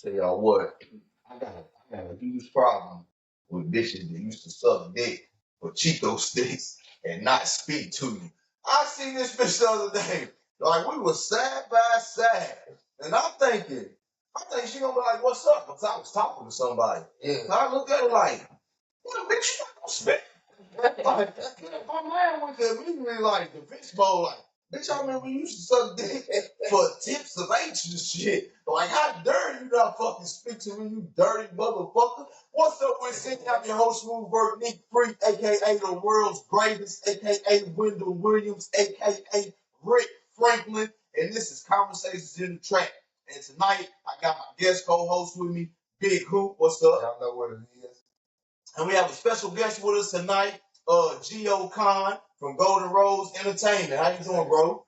Tell y'all what, I got a huge problem with bitches that used to suck dick for Chico sticks and not speak to you. I seen this bitch the other day. Like we were side by side. And I think she gonna be like, what's up? Because I was talking to somebody. Yeah. And I looked at her like, what bitch you not gonna spit? Like, my mind went to immediately like the bitch mode, like, bitch, I remember you used to suck dick for tips of H and shit. Like, how dare you not fucking speak to me, you dirty motherfucker? What's up with sitting out your host, Smooth Bird, Nick Freak, aka the world's greatest, aka Wendell Williams, aka Rick Franklin, and this is Conversations in the Trap. And tonight, I got my guest co-host with me, Big Hoop. What's up? Y'all know what it is. And we have a special guest with us tonight, Gio Khan from Golden Rose Entertainment. How you doing, bro?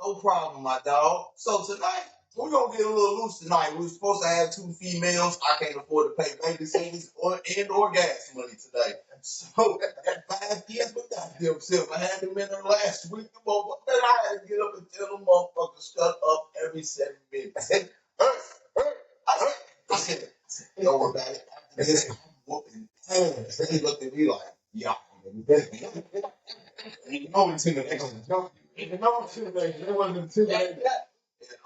No problem, my dog. So tonight, we're going to get a little loose tonight. We were supposed to have 2 females. I can't afford to pay babysitters or gas money today. So that 5 kids, but goddamn self. I had them in there last week. Then I had to get up and tell them motherfuckers shut up every 7 minutes. I said, don't worry about it. After this, I'm whooping ass. He looked at me like, yeah. No intimidation. No intimidation. It wasn't intimidation at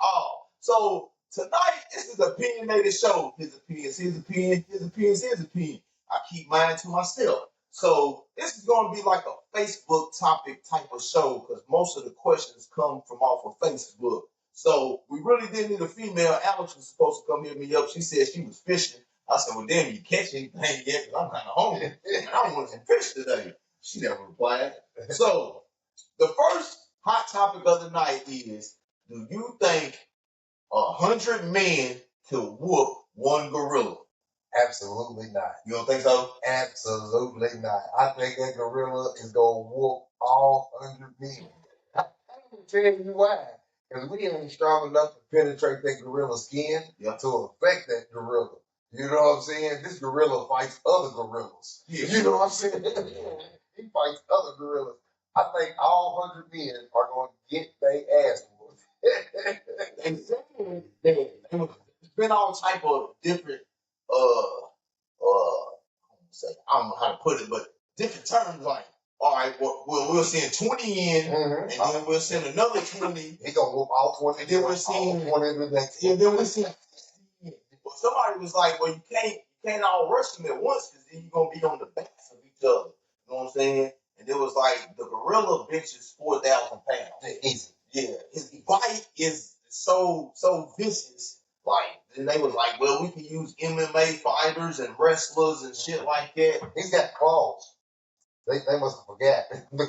all. So tonight, this is an opinionated show. His opinions, his opinion, his opinions, his opinion. I keep mine to myself. So this is going to be like a Facebook topic type of show because most of the questions come from off of Facebook. So we really didn't need a female. Alex was supposed to come hit me up. She said she was fishing. I said, well, damn, you catch anything yet? Because I'm kind of hungry. And I want some fish today. She never replied. So the first hot topic of the night is, do you think 100 men could whoop one gorilla? Absolutely not. You don't think so? Absolutely not. I think that gorilla is going to whoop all 100 men. I'm going to tell you why. Because we ain't strong enough to penetrate that gorilla's skin to affect that gorilla. You know what I'm saying? This gorilla fights other gorillas. Yeah. You know what I'm saying? He fights other gorillas. I think all 100 men are going to get their ass whooped. And saying that there's been all type of different I don't know how to put it, but different terms like, all right, we'll send 20 in, and then we'll send another 20. He gonna whoop all 20, and then we'll send 20 the next. And then we'll send. Well, somebody was like, well, you can't all rush them at once because then you're gonna be on the backs of each other. You know what I'm saying? And it was like the gorilla bench is 4,000 pounds. Easy. Yeah, his bite is so vicious. Like, then they was like, well, we can use MMA fighters and wrestlers and shit like that. He's got claws. They must have forgot. The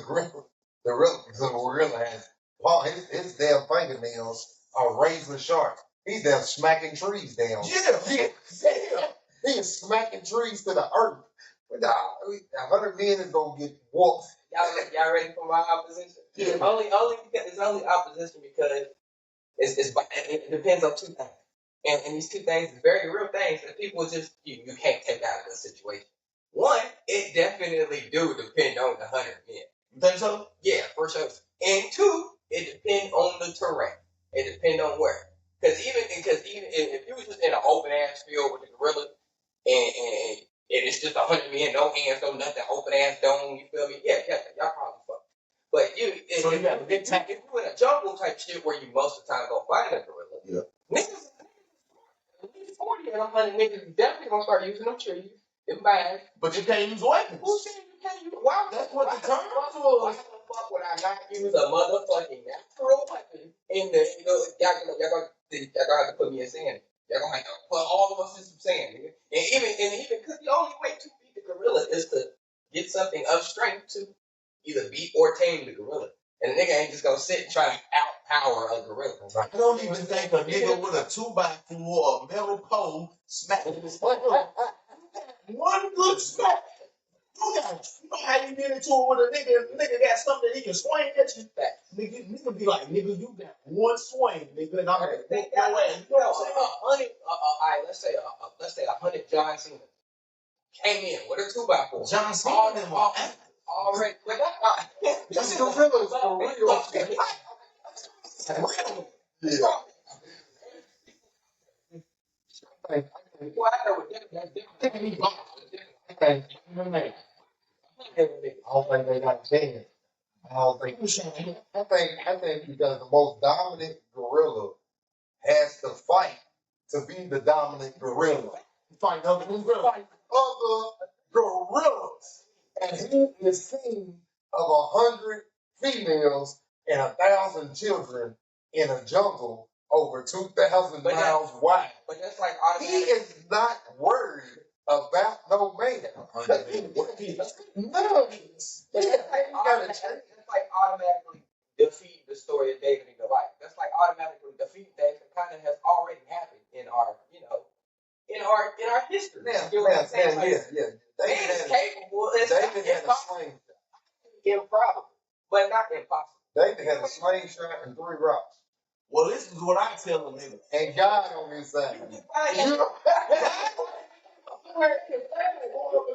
gorilla has claws. His damn fingernails are razor sharp. He's damn smacking trees down. Yeah. He is smacking trees to the earth. But 100 men is gonna get whooped. Y'all ready for my opposition? Yeah. Only because it's only opposition because it depends on 2 things. And these 2 things are very real things that people just you can't take out of the situation. One, it definitely do depend on the 100 men. You think so? Yeah, for sure. And 2, it depends on the terrain. It depends on where. Because even if you was just in an open ass field with the gorilla and it's just 100 men, no hands, no nothing, open ass dome, you feel me? Yeah, y'all probably fuck. But if you in a jungle type shit where you most of the time go fight a gorilla, niggas 40 and 100 niggas definitely gonna start using them trees, them bags. But you can't use weapons. Who said you can't use? Why? That's what the term was. Why the fuck would I not use a motherfucking natural weapon in the y'all gonna have to put me in sand. Y'all gonna have to put all of us in some sand, nigga. And even because the only way to beat the gorilla is to get something of strength to either beat or tame the gorilla. And the nigga ain't just gonna sit and try to outpower a gorilla. I don't even think a nigga with a 2x4 or a metal pole smacking his one good smack. You know how you get into it with a nigga got something that he can swing at you. Nigga be like, nigga, you got one swing, nigga, and I'm gonna take that way. You know what I'm saying? Let's say 100 John Cena came in with a 2x4. John Cena already. This gorilla is for real. Well, I know what that's different. I don't think they got a chance. I think because the most dominant gorilla has to fight to be the dominant gorilla. Fight other gorillas. And he is king of 100 females and 1,000 children in a jungle over 2,000 miles wide. But that's like He automatic. is not worried about no man. None of this. That's like automatically defeat the story of David and Goliath. That's like automatically defeat that kind of has already happened in our, in our history. Yeah. Man is capable. It's David had a impossible. sling. Improbable, but not impossible. David had a slingshot and 3 rocks. Well, this is what I tell them, nigga. And God on his side.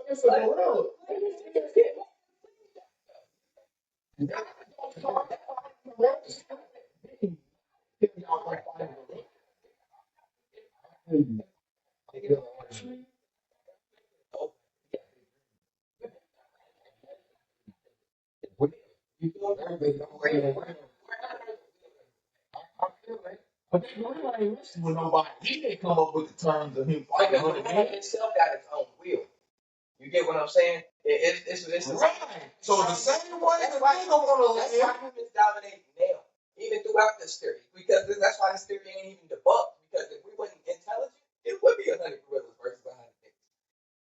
It's a gorilla. But they really ain't listening with nobody. He didn't come up with the terms of him Like fighting the 100 man men. itself got its own will. You get what I'm saying? It's Right. So the same way the nigga wanna That's live. why humans dominate now, even throughout this theory. Because that's why this theory ain't even debunked. Because if we wasn't intelligent, it would be 100 gorillas versus 100 niggas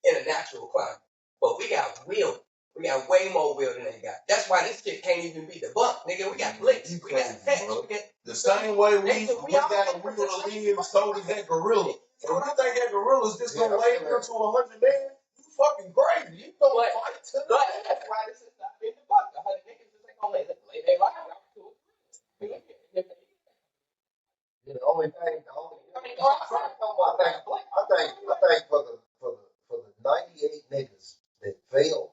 in a natural climate. But we got will. We got way more will than they got. That's why this shit can't even be debunked, nigga. We got blicks. We got text. We got The same way we got got a will to live, so does that gorilla. So if you think that gorilla's just gonna lay here to 100 men, you fucking crazy. You don't But- fight to But that. that's why this is not being debunked. 100 niggas just ain't gonna lay their life out to it. The only thing, I think for the 98 niggas that failed,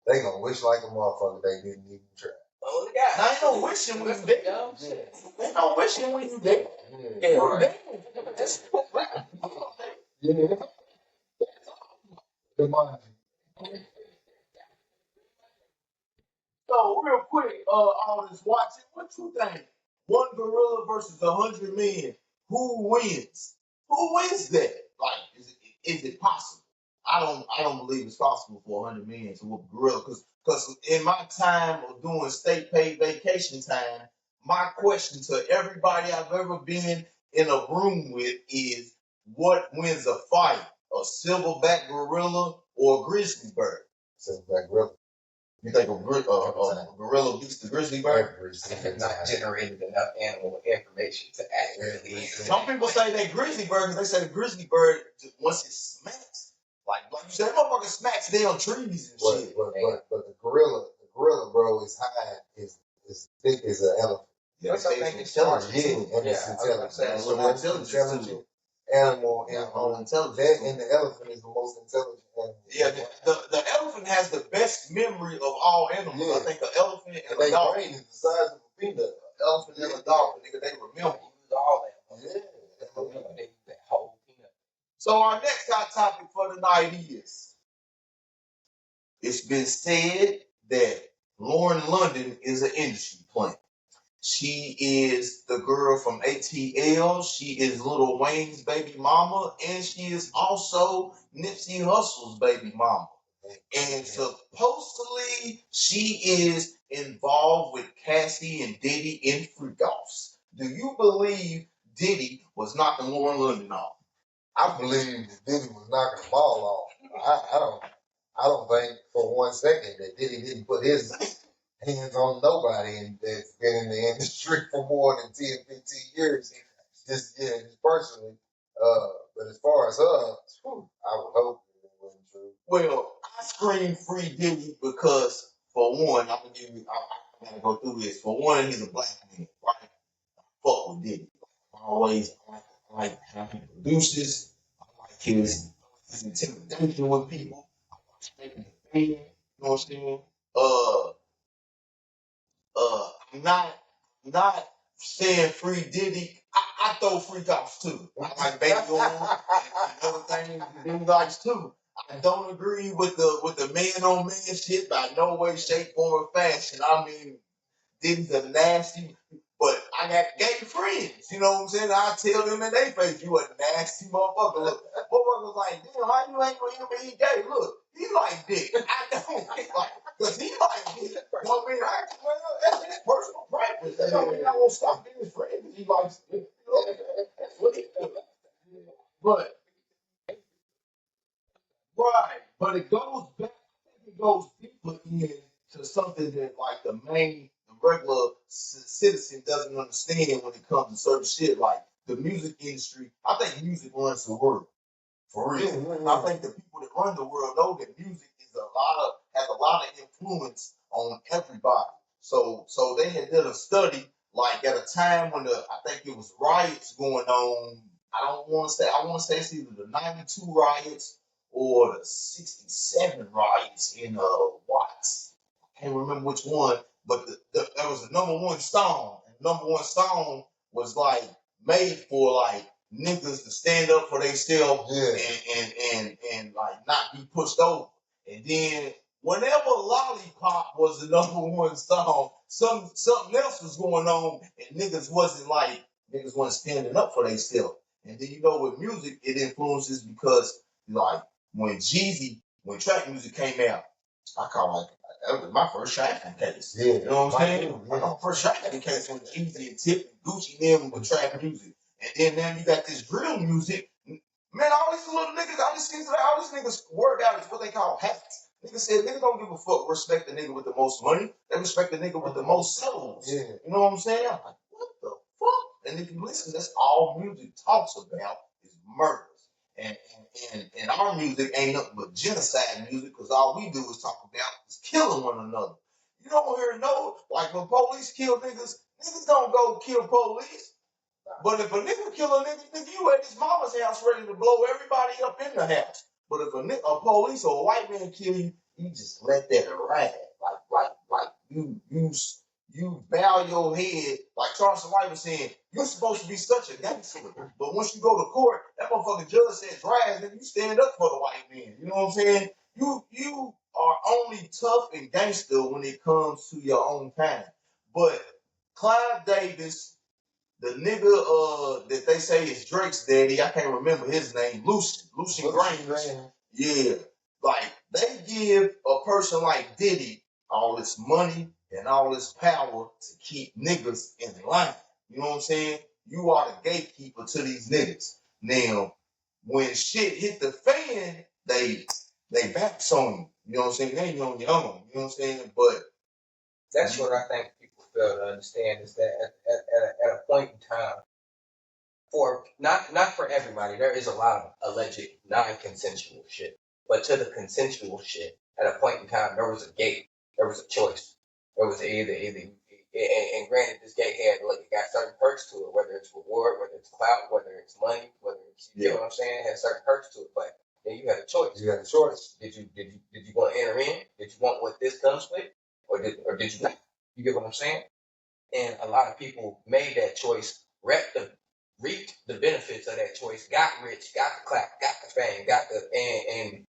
they gonna wish like a motherfucker they didn't even try. Oh, the guy. I ain't no wishing when you dead. Dumb shit. Ain't no wishing when you dead. Yeah, right. Yeah. The mind. So real quick, all this watching, what you think? One gorilla versus 100 men. Who wins? Who wins that? Like, is it possible? I don't believe it's possible for 100 men to whoop a gorilla because in my time of doing state paid vacation time, my question to everybody I've ever been in a room with is, what wins a fight? A silverback gorilla or a grizzly bear? Silverback gorilla. You think a gorilla beats the grizzly bear? have not generated enough animal information to accurately. Some people say they grizzly bear because they say the grizzly bear, once it smacks, like you said, that motherfucker smacks down trees and shit. But the gorilla, bro, is high, is thick as an elephant. Yeah, What's up, it's man? intelligent. Yeah, and it's Yeah, intelligent. I It's was the most intelligent animal in that, and the elephant is the most intelligent animal. Yeah, the elephant has the best memory of all animals. Yeah. I think an elephant and Their a dolphin. brain is the size of a peanut. Elephant and a dolphin, nigga, they remember. Use all that. Yeah. They use that whole peanut. So our next hot topic for the night is, it's been said that Lauren London is an industry plant. She is the girl from ATL. She is Lil Wayne's baby mama, and she is also Nipsey Hussle's baby mama. And supposedly she is involved with Cassie and Diddy in freak offs. Do you believe Diddy was knocking Lauren London off? I believe that Diddy was knocking the ball off. I don't think for 1 second that Diddy didn't put his hands on nobody and that's been in the industry for more than 10, 15 years. Just personally. But as far as her, I would hope it wasn't true. Well, I scream free Diddy because, for one, I gotta go through this. For one, he's a black man, right? Fuck with Diddy. I like how he produces. I like his intimidation with people. I watch making the band. You know what I'm saying? I'm not saying free Diddy. I throw freak offs too. I like baby oil and other things that he likes too. I don't agree with the man on man shit by no way, shape, form, or fashion. I mean, these are nasty, but I got gay friends. You know what I'm saying? I tell them in their face, you a nasty motherfucker. Look, motherfuckers like, damn, how you ain't with him and he gay? Look, he like dick. I don't like, cause he like dick. Don't mean well, that's his personal preference. That don't mean I won't stop being his friend because he likes dick. You know, that's what he do. But right, but it goes back. It goes deeper into something that like the regular citizen doesn't understand when it comes to certain shit. Like the music industry, I think music runs the world for real. Mm-hmm. I think the people that run the world know that music is has a lot of influence on everybody. So they had done a study like at a time when I think it was riots going on. I want to say it's either the 92 riots or the 67 riots in Watts. I can't remember which one, but there was a number one song. And number one song was like made for like niggas to stand up for themselves and like not be pushed over. And then whenever Lollipop was the number one song, something else was going on and niggas wasn't standing up for themselves. And then you know with music it influences because like when trap music came out, I call like that was my first tracking case. Yeah. You know what I'm saying? Yeah. My first tracking case was Jeezy and Tip and Gucci and them with trap music. And then now you got this drill music. Man, all these little niggas, all these niggas word out is what they call hats. Niggas said niggas don't give a fuck respect the nigga with the most money. They respect the nigga with the most souls. Yeah. You know what I'm saying? I'm like, what the fuck? And if you listen, that's all music talks about is murders. And our music ain't nothing but genocide music because all we do is talk about is killing one another. You don't hear no, like when police kill niggas, niggas don't go kill police. But if a nigga kill a nigga, you at his mama's house ready to blow everybody up in the house. But if a police or a white man kill you, you just let that ride. Like you bow your head, like Charleston White was saying, you're supposed to be such a gangster. But once you go to court, that motherfucking judge says rise, then you stand up for the white man. You know what I'm saying? You are only tough and gangster when it comes to your own kind. But Clive Davis, the nigga that they say is Drake's daddy, I can't remember his name, Lucian Grainge. Yeah. Like they give a person like Diddy all this money and all this power to keep niggas in line. You know what I'm saying? You are the gatekeeper to these niggas. Now, when shit hit the fan, they bounce on you. You know what I'm saying? They ain't on your own. You know what I'm saying? But That's what I think people fail to understand is that at a point in time, for not for everybody, there is a lot of alleged non-consensual shit. But to the consensual shit, at a point in time, there was a gate, there was a choice. There was either and granted, this gate had look, it got certain perks to it, whether it's reward, whether it's clout, whether it's money, whether it's you know what I'm saying, it had certain perks to it. But then you had a choice. You got a choice. Did you want to enter in? Did you want what this comes with, or did you not? You get what I'm saying? And a lot of people made that choice, reaped the benefits of that choice, got rich, got the clap, got the fame, and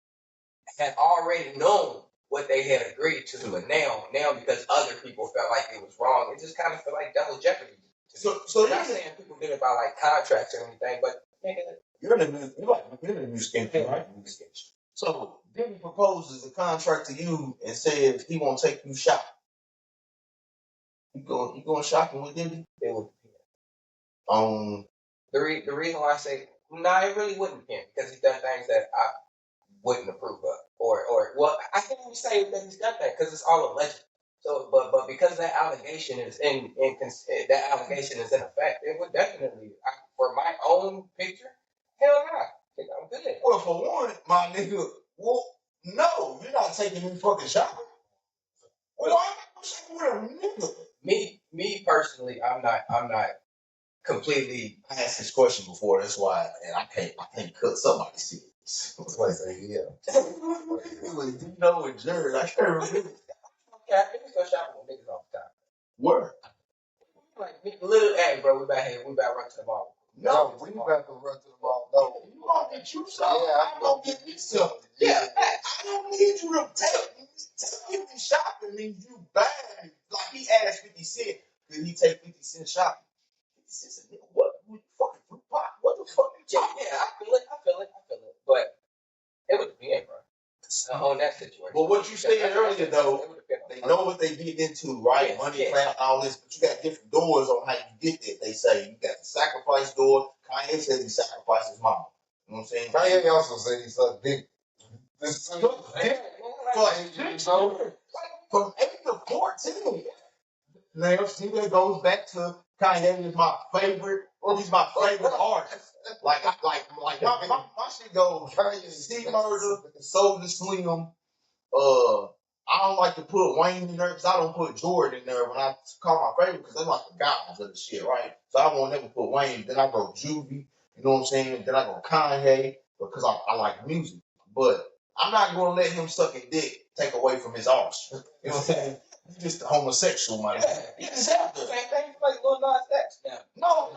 had already known what they had agreed to. But now because other people felt like it was wrong, it just kind of felt like double jeopardy. So I'm not saying people did it by like contracts or anything, but you're in the music industry, right? So Diddy proposes a contract to you and says he won't take you shopping. You going shopping with Diddy? it would. The reason why I say it really wouldn't depend because he's done things that I wouldn't approve of, or well, I can't even say that he's done that because it's all alleged. So, but because that allegation is in effect, it would definitely, for my own picture, hell no, I'm good. Well, for one, my nigga, no, you're not taking me fucking shopping. Well, why am I shopping with a nigga? Me personally, I'm not completely. I asked this question before, that's why, and I can't cut somebody serious. That's why I say, yeah. It was Dino and Jared. I can't remember. Okay, niggas go shopping with niggas all the time. Where? Like, little, hey, bro, we about to run to the mall. No, we about to run to the mall. No, You gonna get you something? Yeah, I'm gonna get me something. Yeah, I don't need you to take me shopping means you bad. Like he asked 50 Cent, did he take 50 Cent shopping? 50 Cent said, nigga, what you fucking fruit pop? What the fuck you talking yeah, I feel it. But it was me, bro. On that situation. But what you said earlier though, they know what they get into, right? Yeah, Money, yeah. clout, all this, but you got different doors on how you get there. They say you got the sacrifice door. Kanye says he sacrificed his mama. You know what I'm saying? Kanye also said he sucked dick. From 8 to 14. Now, see, that goes back to Kanye is my favorite, or he's my favorite artist. Like my shit goes Kanye, C Murder, Soulja Slim. I don't like to put Wayne in there because I don't put Jordan in there when I call my favorite because they're like the gods of the shit, right? So I won't never put Wayne. Then I go Juvie, you know what I'm saying? Then I go Kanye because I like music. But I'm not going to let him suck a dick take away from his art. You know what I'm saying? He's just a homosexual, man. Yeah, exactly. Same thing like Lil Nas X now. No.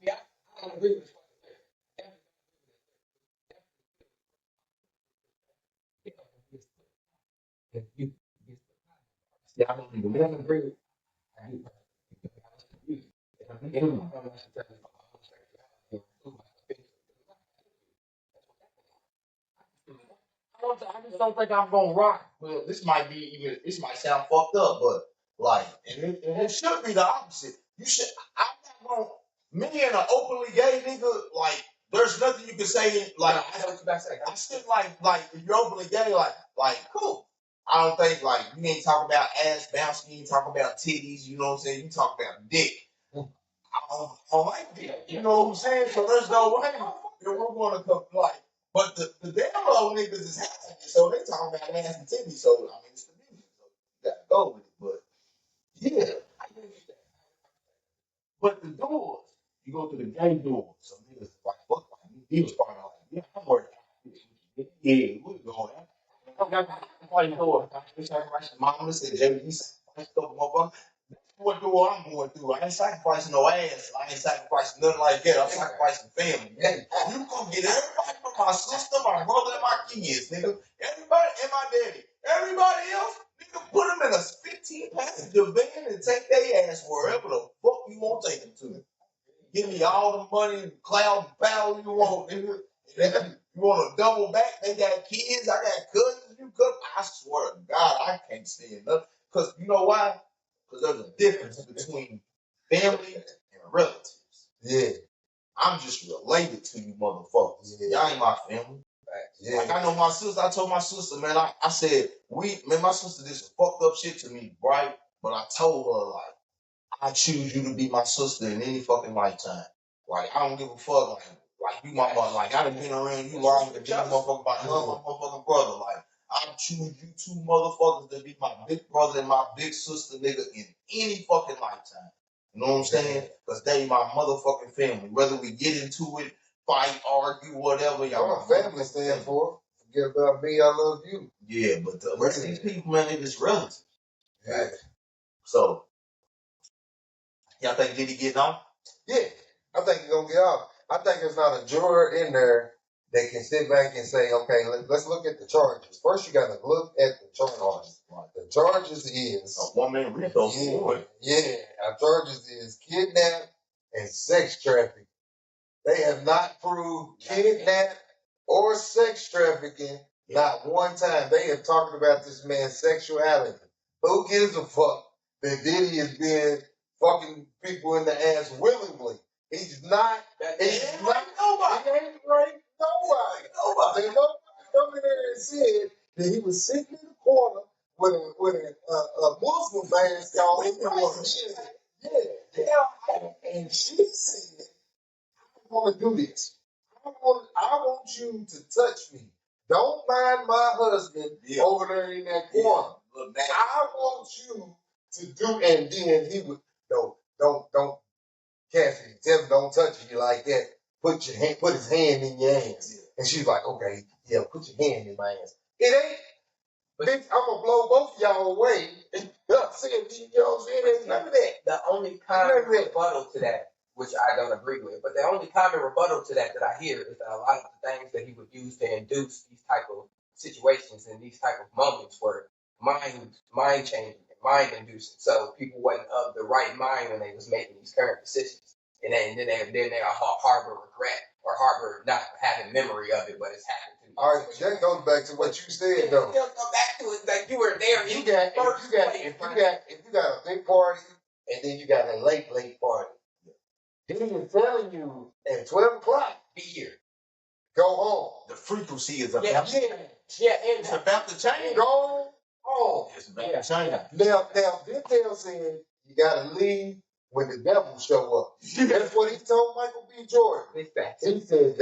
Yeah, I don't agree with you. Yeah, I don't agree with I just don't think I'm gonna rock. Well, this might sound fucked up, but like, and it should be the opposite. I'm not gonna, me and an openly gay nigga, like, there's nothing you can say, like, I know what you about to say. I still like, if you're openly gay, like, cool. I don't think, like, you ain't talking about ass bouncing, you ain't talking about titties, you know what I'm saying? You talking about dick. I don't like dick, you know what I'm saying? So there's no way that we're gonna come, like, but the damn old niggas is happy, so they talking about ass and titties, so, I mean, it's the music, so you gotta go with it, but, yeah. But the doors, you go to the gay doors, so niggas like, fuck, like, he was probably like, yeah, I'm worried about this. Yeah, we're going out. Probably door. Mama said, JD sacrificed the motherfucker. What door I'm going through? I ain't sacrificing no ass. I ain't sacrificing nothing like that. I'm sacrificing family. You gonna get everybody from my sister, my brother, and my kids, nigga. Everybody and my daddy. Everybody else, nigga, put them in a 15-passenger van and take their ass wherever the fuck you want to take them to. Give me all the money, cloud, power you want, nigga. You want to double back? They got kids. I got cousins. You could. I swear to God, I can't stand nothing. Cause you know why? Cause there's a difference between family and relatives. Yeah. I'm just related to you motherfuckers. Yeah. Y'all ain't my family. Yeah. Like I know my sister. I told my sister, man. I said my sister did some fucked up shit to me, right? But I told her like, I choose you to be my sister in any fucking lifetime. Like I don't give a fuck. Like you my mother. Like I done been around you long to be motherfucker. I love my motherfucking brother. Like I choose you two motherfuckers to be my big brother and my big sister, nigga, in any fucking lifetime. You know what I'm saying? Because they my motherfucking family. Whether we get into it, fight, argue, whatever, y'all. What my family stand for? Forget about me, I love you. Yeah, but the rest of these people, man, they just relatives. Yeah. So y'all think Diddy getting off? Yeah, I think he's gonna get off. I think there's not a juror in there that can sit back and say, okay, let's look at the charges. First, you got to look at the charges. The charges is a woman RICO. Yeah, our charges is kidnap and sex trafficking. They have not proved kidnap or sex trafficking not one time. They have talked about this man's sexuality. Who gives a fuck that Diddy is being fucking people in the ass willingly? He's not. He's not. Nobody. He ain't raped nobody. Nobody. Nobody come in there and said that he was sitting in the corner with a Muslim mask on. Yeah. And she said, I want to do this. I want you to touch me. Don't mind my husband over there in that corner. I want you to do, and then he would don't Cassidy, tell him don't touch you like that. Put his hand in your ass. And she's like, okay, yeah, put your hand in my ass. It ain't Bitch, I'm gonna blow both of y'all away. You know what I'm saying? There's none of that. The only common rebuttal to that, which I don't agree with, but the only common rebuttal to that I hear is that a lot of the things that he would use to induce these type of situations and these type of moments were mind changing and mind inducing. So people wasn't of the right mind when they was making these current decisions, and then they harbor regret or harbor not having memory of it, but it's happened to you. All right, that goes back to what you said though. Still come back to it like you were there. If you got a big party and then you got a late party, then he's telling you at 12 o'clock, be here. Go home. The frequency is about It's about to change. Go home. It's about to change. Now, Denzel said you gotta leave when the devil show up. That's what he told Michael B. Jordan. He said,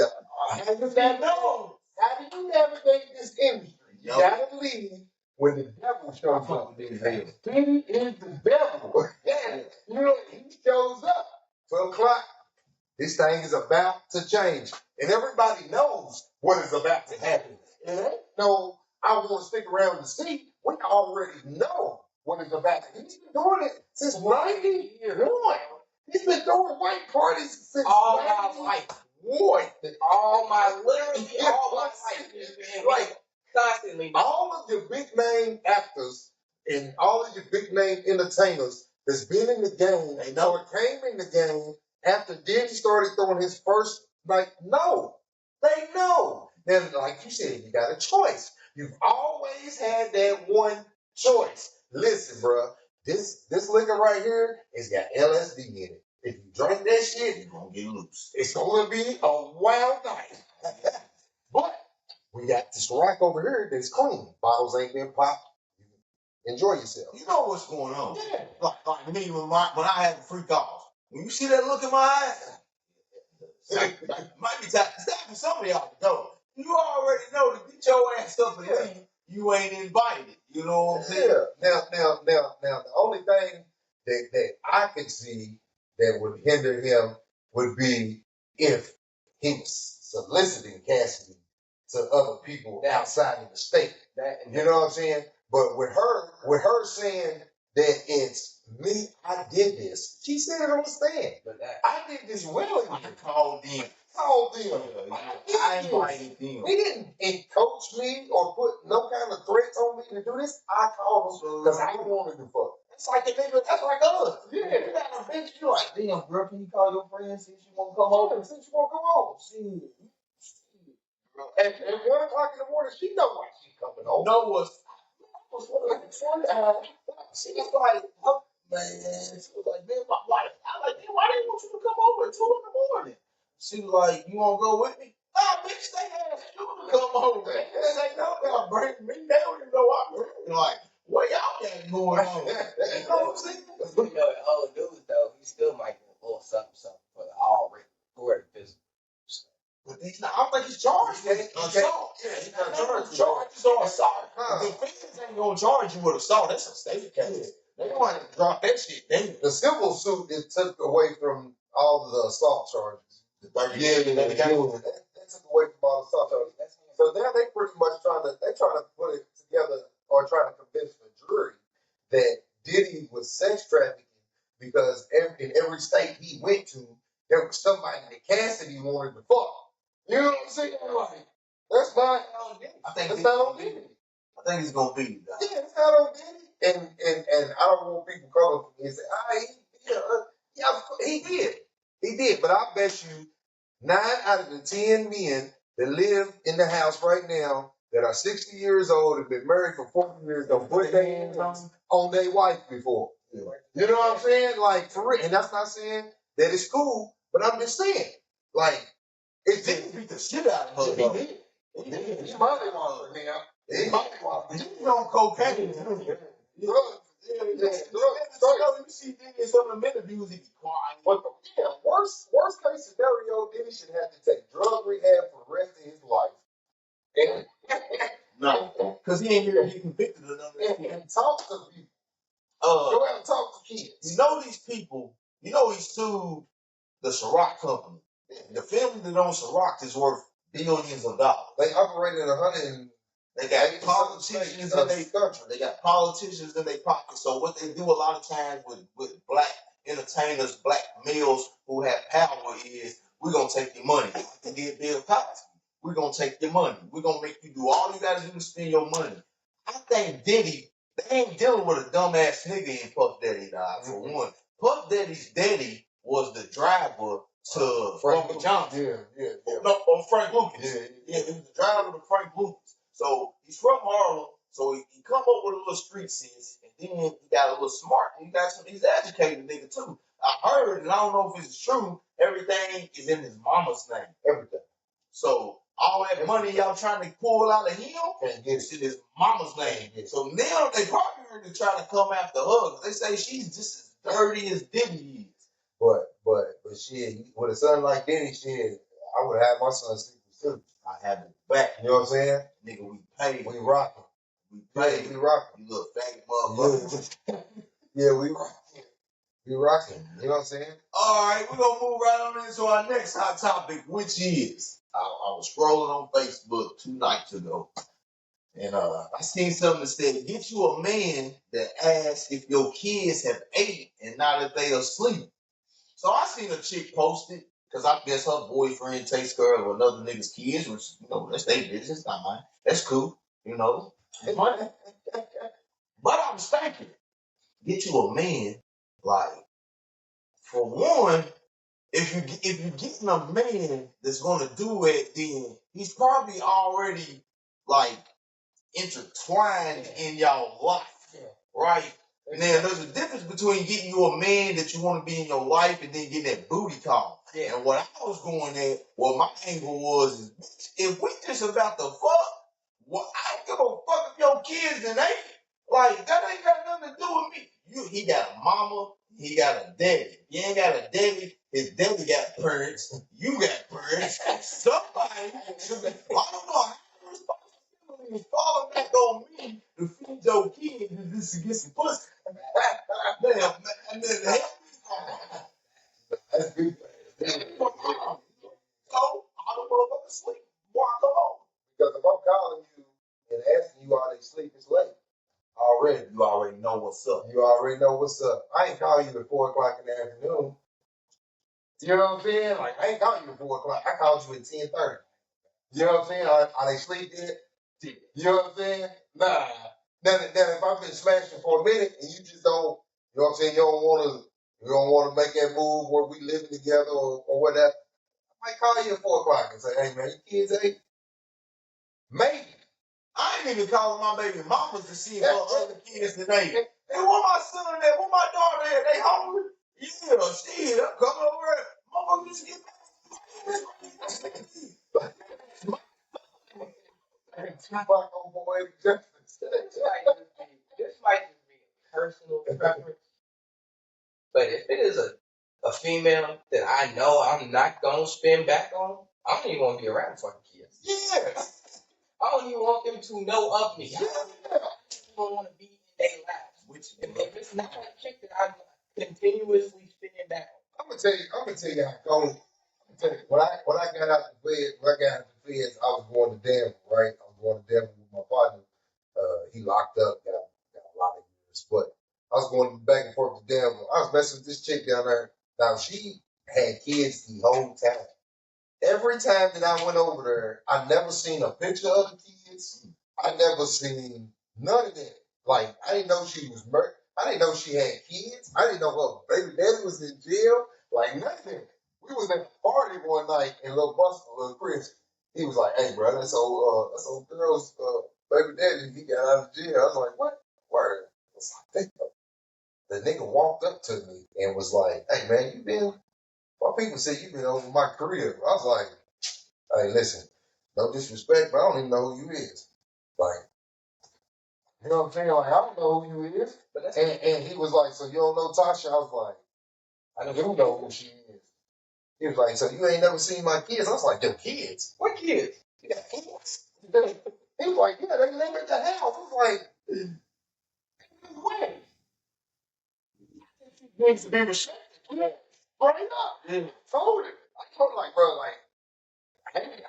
how do you navigate this industry? You gotta leave when the devil shows up. He is the devil. You know, he shows up. 12 o'clock. This thing is about to change. And everybody knows what is about to happen. It ain't no, I want to stick around to see. We already know what is about to happen. He's been doing it since 91. He's been doing white parties since all my life. All my life. Like, constantly. all of your big name actors and all of your big name entertainers that's been in the game, they know it came in the game after Diddy started throwing his first, like, no. They know. Then, like you said, you got a choice. You've always had that one choice. Listen, bro, this liquor right here has got LSD in it. If you drink that shit, you're going to get loose. It's going to be a wild night. But we got this rock over here that's clean. Bottles ain't been popped. Enjoy yourself. You know what's going on. Yeah. Like me, when I had the freak off, when you see that look in my eyes, might be time for some of y'all to go. You already know to get your ass up and leave. You ain't invited. You know what I'm saying? Yeah. Now, the only thing that I could see that would hinder him would be if he was soliciting Cassidy to other people outside of the state. You know what I'm saying? But with her saying that it's me, I did this. She said it on the stand. I did this willingly. I called them. I invited them. He didn't coach me or put no kind of threats on me to do this. I called him because I wanted to fuck. It's like a nigga, that's like us. Yeah. You got a bitch, you like, damn, girl, can you call your friend since you won't come home? Since you won't come home. Shit. At 1 o'clock in the morning, she know why she's coming home. Know what's she was like, oh, man. She was like, man, why? I like, man, why didn't want you to come over at 2 in the morning? She was like, you want to go with me? Nah, bitch, they asked you to come over. They ain't know about bringing me. They don't even know I'm bringing. Like, what y'all got going on? You know what I'm saying? You know, in all the news, though, he still might get a little something for the already recorded physical. But he's not, I don't think he's charged with assault. Yeah, he's not charged with assault. The defense ain't going to charge you with assault. That's a state case. They don't have to drop that shit. The civil suit is took away from all of the assault charges. The 30 years. That took away from all the assault charges. So now they pretty much trying to put it together or trying to convince the jury that Diddy was sex trafficking because in every state he went to, there was somebody that Cassidy wanted to fuck. You know what I'm saying? Like, that's not on Diddy. That's not on Diddy. I think it's gonna be. Yeah, it's not on Diddy. And I don't want people coming from me and say, he did. But I bet you 9 out of the 10 men that live in the house right now that are 60 years old and been married for 40 years don't put their hands on their wife before. You know what I'm saying? Like, for real. And that's not saying that it's cool, but I'm just saying, like, it didn't beat the shit out of her. He did. He probably was now. He was on cocaine. Drugs. You see Diddy in some of the interviews, he be quiet. But worst case scenario, Diddy should have to take drug rehab for the rest of his life. No, because he ain't here to get convicted of nothing. And talk to people. Go out and talk to kids. You know these people. You know he sued the Ciroc company. The family that owns Ciroc is worth billions of dollars. They operated 100 They got politicians in their country. They got politicians in their pockets. So what they do a lot of times with black entertainers, black males who have power is, we're going to take your money. Like they did Bill Cosby. We're going to take your money. We're going to make you do all you got to do to spend your money. I think Diddy, they ain't dealing with a dumbass nigga in Puff Daddy, dog, for one. Puff Daddy's daddy was the driver to Frank Johnson. No, Frank Lucas. Yeah, he was the driver to Frank Lucas. So he's from Harlem. So he come up with a little street sense, and then he got a little smart. And he's educated nigga too. I heard, and I don't know if it's true, everything is in his mama's name. Everything. So all that money y'all trying to pull out of him, it's in his mama's name. So now they probably really trying to come after her. They say she's just as dirty as Diddy is. But shit, with a son like Diddy, shit, I would have my son sleep too. I have it back. You know what I'm saying? Nigga, we paid. We rockin'. We paid. Yeah, we rockin'. You little faggot motherfucker. Yeah, we rockin'. We rockin'. You know what I'm saying? All right, we're gonna move right on into our next hot topic, which is I was scrolling on Facebook 2 nights ago, and I seen something that said, "Get you a man that asks if your kids have ate and not if they asleep." So I seen a chick post it because I guess her boyfriend takes care of another nigga's kids, which that's their business, not mine. That's cool, It's money. But I was thinking, get you a man like, for one, if you getting a man that's gonna do it, then he's probably already like intertwined in your life, right? Now there's a difference between getting you a man that you want to be in your life and then getting that booty call. Yeah. And what I was going at, what my angle was, is bitch, if we just about to fuck, well, I don't give a fuck if your kids and ain't. Like, that ain't got nothing to do with me. He got a mama, he got a daddy. You ain't got a daddy, his daddy got parents, you got parents. Somebody, I don't know how responsibility is falling back on me to feed your kids and just to get some pussy. That's good. So, all the motherfuckers sleep. Why come on? Because if I'm calling you and asking you how they sleep, it's late. You already know what's up. You already know what's up. I ain't calling you at 4 o'clock in the afternoon. You know what I'm saying? Like, I ain't calling you at 4 o'clock. I called you at 10:30. You know what I'm saying? Are they sleep yet? You know what I'm saying? Nah. Then if I've been smashing for a minute and you just don't, you know what I'm saying? You don't want to make that move where we living together or whatever. I might call you at 4 o'clock and say, "Hey man, your kids ate?" Maybe. I ain't even calling my baby mamas to see if her other kids that ate. Hey, where my son at? Where my daughter at? They hungry? Yeah, shit, I'm coming over here. Mama, just get Tupac on boy. This might just be a personal preference, but if it is a female that I know I'm not gonna spin back on, I don't even want to be around fucking kids. Yeah. I don't even want them to know of me. Yeah. I don't want to be in their lives. If it's not a chick that I'm continuously spinning back on. I'm gonna tell you how it goes. When I got out the feds, I was going to Denver, right? I was going to Denver with my partner. He locked up, got a lot of years. But I was going back and forth to Denver. I was messing with this chick down there. Now, she had kids the whole time. Every time that I went over there, I never seen a picture of the kids. I never seen none of that. Like, I didn't know she was married. I didn't know she had kids. I didn't know her baby daddy was in jail. Like, nothing. We was at a party one night in Little Chris. He was like, "Hey, bro, that's old girl's baby daddy. He got out of jail." I was like, "What?" Word. I was like, the nigga walked up to me and was like, "Hey, man, my people say you been over my career." I was like, "Hey, listen, no disrespect, but I don't even know who you is." Like, you know what I'm saying? Like, I don't know who you is. And he was like, "So you don't know Tasha?" I was like, "I do know who she is." He was like, "So you ain't never seen my kids?" I was like, "Your kids? What kids? You got kids?" He was like, "Yeah, they live at the house." I was like, "When?" Needs to be respected. Yeah. Right up. Yeah. Told her. I told her, like, bro, like, hey,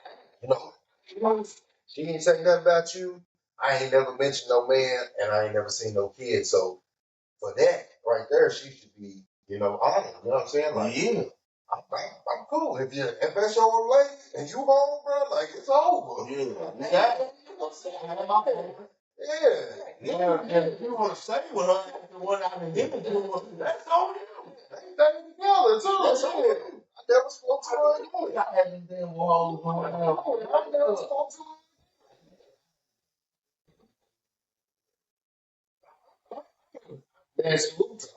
she ain't say nothing about you. I ain't never mentioned no man, and I ain't never seen no kid. So for that right there, she should be, honored. You know what I'm saying? Like, Yeah. I'm cool. If that's your old lady and you home, bro, like it's over. Yeah. You know what I'm saying? Yeah. Yeah. And if you want to stay with her after what I've been giving to her, that's on you. They together too. That's on you. I never spoke to her again. I had them damn hoes going out. I never spoke to her. Man, salute to her.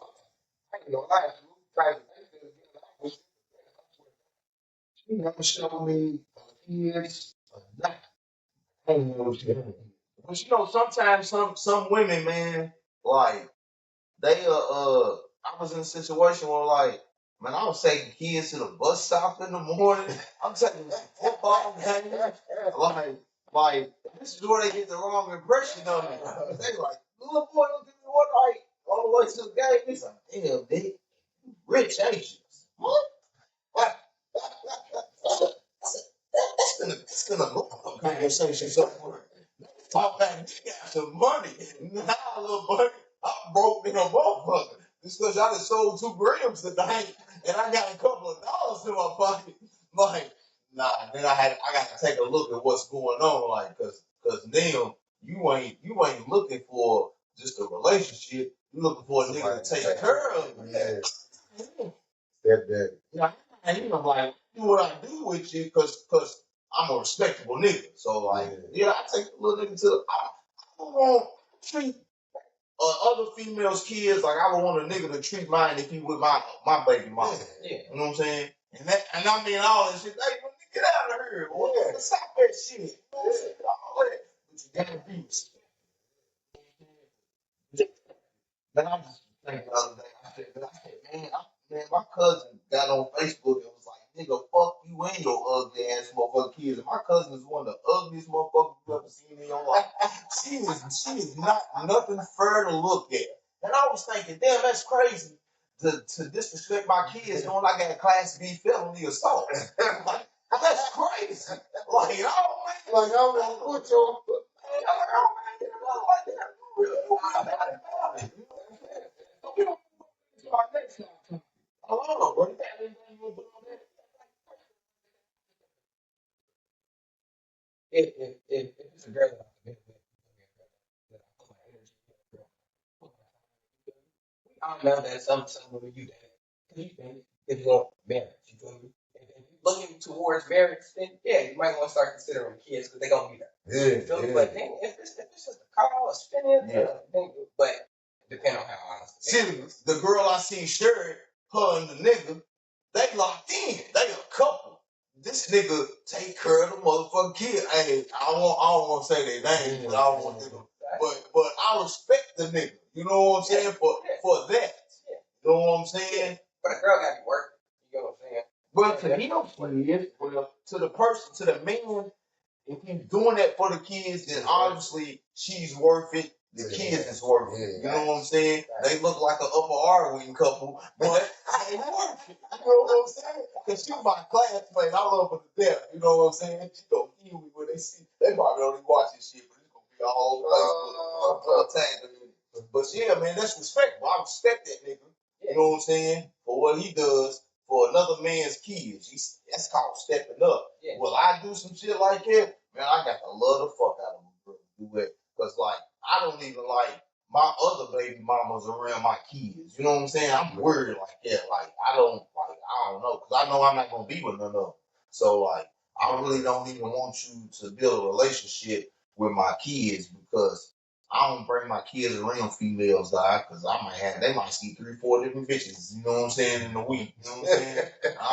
I ain't gonna lie, salute to her. She never showed me kids or nothing. I ain't know she had. But sometimes some women, man, like they I was in a situation where like, man, I was taking kids to the bus stop in the morning. I'm taking them to football games. Like this is where they get the wrong impression of me. They like, little boy don't give me one like all the way to the game. He's like, damn, big, rich, ain't you? What? That's been a long conversation somewhere. Talk back, you got some money. Nah, little buddy, I'm broke in a motherfucker. Just because I just sold 2 grams tonight and I got a couple of dollars in my pocket. Like, nah, then I gotta take a look at what's going on, like, cause now you ain't looking for just a relationship. You looking for a nigga to take care of you. Yeah. Stepdaddy. Yeah, and like do what I do with you, cause I'm a respectable nigga. So like, yeah, I take the little nigga to. I don't want to treat other females' kids like I would want a nigga to treat mine if he with my baby mama. Yeah. You know what I'm saying? And I mean all that shit. Hey, man, get out of here. Boy. Yeah. Stop that shit. You know what I'm saying? All that. But you gotta be respectful. Man, I'm just thinking the other day. Man, my cousin got on Facebook and was like, nigga, fuck you and your ugly ass motherfucking kids. And my cousin is one of the ugliest motherfuckers you ever seen in your life. She is not nothing fair to look at. And I was thinking, damn, that's crazy to disrespect my kids knowing I got a Class B felony assault. Like, that's crazy. Like, oh man, Like, I want to put your. If it's a girl that I've been with, that I put my energy in, girl, I know that some women you that because you think if you want marriage, you feel me? If you're looking towards marriage, then yeah, you might want to start considering kids because they're gonna be there. Yeah, You feel me? But then if this is the car or spinning, then, but depending on how honest. See, the girl I seen sharing, her and the nigga, they locked in. They a couple. This nigga take care of the motherfucking kid. Hey, I don't want to say their name, but I don't want them. But I respect the nigga. You know what I'm saying? For that. You know what I'm saying? But a girl got to be working. You know what I'm saying? But to him, well, to the person, to the man, if he's doing that for the kids, then obviously she's worth it. The kids is worth it. You know what I'm saying? They look like an upper R wing couple, but they worth it. You know what I'm saying? Because she my classmate. I love her to death. You know what I'm saying? She gonna kill me when they see. They probably don't even watch this shit, but it's gonna be a whole tag. But yeah, man, that's respectful. I respect that nigga. You know what I'm saying? For what he does for another man's kids. That's called stepping up. Yeah. Will I do some shit like that? Man, I got to love the fuck out of him, bro. Do it. Because, like, I don't even like my other baby mamas around my kids. You know what I'm saying? I'm worried like that. Like, I don't know. Because I know I'm not going to be with none of them. So, like, I really don't even want you to build a relationship with my kids because I don't bring my kids around females, because they might see 3-4 different bitches, you know what I'm saying, in a week. You know what I'm saying? I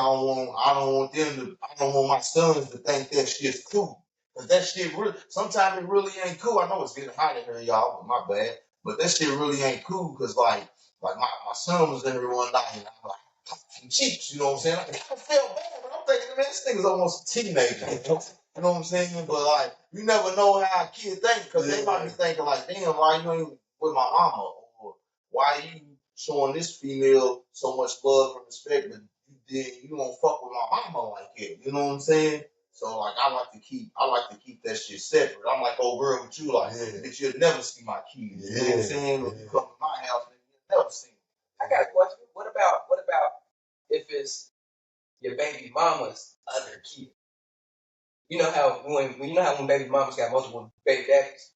don't want my sons to think that shit's cool. Cause that shit sometimes it really ain't cool. I know it's getting hot in here, y'all, but my bad. But that shit really ain't cool, cause like my son was in here one night and I'm like, some cheeks, you know what I'm saying? I feel bad, but I'm thinking, man, this nigga's almost a teenager. You know what I'm saying? But like, you never know how a kid think, because they might be thinking like, damn, why you ain't with my mama? Or why you showing this female so much love and respect, but you don't fuck with my mama like that? You know what I'm saying? So like I like to keep that shit separate. I'm like old girl with you, like bitch, you'll never see my kids. You know what I'm saying? If you come to my house, you'll never see them. I got a question. What about if it's your baby mama's other kid? You know how when baby mamas got multiple baby daddies?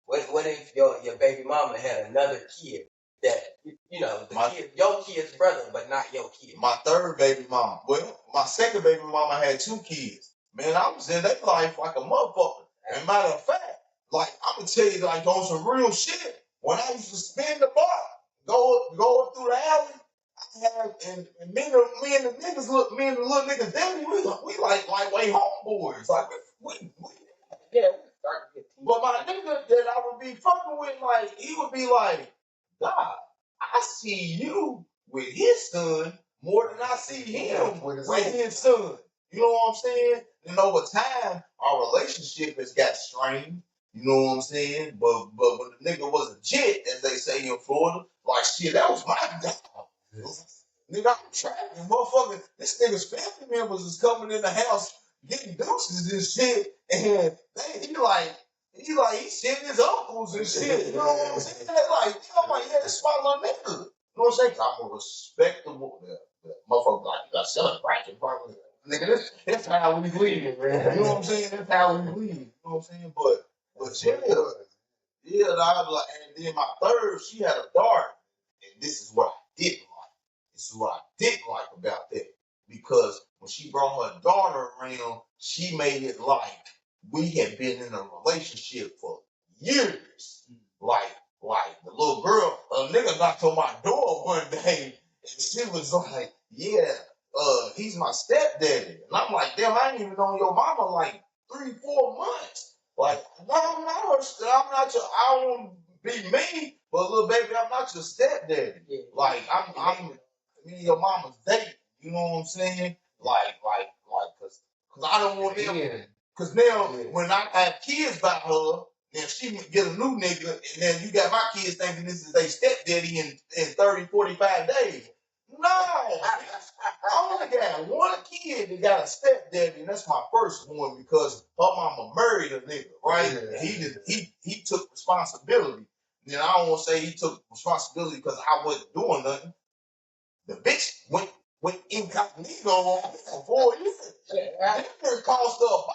What if your baby mama had another kid that your kid's brother, but not your kid? My third baby mama. Well, my second baby mama had 2 kids. Man, I was in their life like a motherfucker. And matter of fact, like I'm gonna tell you, like on some real shit. When I used to spin the block, go up through the alley, I have and me and the niggas look, me and the little niggas, daddy, we like way homeboys. Like we Yeah. but my nigga that I would be fucking with, like, he would be like, God, I see you with his son more than I see him with his son. You know what I'm saying? And over time, our relationship has got strained. You know what I'm saying? But when the nigga was a jit, as they say in Florida, like shit, that was my dog. Nigga, I'm trapping, motherfucker. This nigga's family members is coming in the house getting deuces and shit, and he's shitting his uncles and shit. You know what I'm saying? Like, I'm like, yeah, this is my little nigga. You know what I'm saying? I'm a respectable motherfucker. Like, I celebrate probably. Nigga, that's how we leave, man. You know what I'm saying? That's how we leave. You know what I'm saying? But yeah, like, and then my third, she had a daughter, and this is what I didn't like. This is what I didn't like about that. Because when she brought her daughter around, she made it like we had been in a relationship for years. Like the little girl, a nigga knocked on my door one day, and she was like, yeah, he's my stepdaddy. And I'm like, damn, I ain't even known your mama like 3-4 months. Like, no, I'm not your, I don't be me, but little baby, I'm not your stepdaddy. Like, I'm me and your mama's dating. You know what I'm saying? Cause I don't want them. Cause now when I have kids by her, then she get a new nigga, and then you got my kids thinking this is their stepdaddy in 30, 45 days. No, I only got one kid that got a stepdaddy, and that's my first one because her mama married a nigga, right? Yeah. He took responsibility. Then I don't want to say he took responsibility because I wasn't doing nothing. The bitch went incognito for 4 years. That nigga cost her.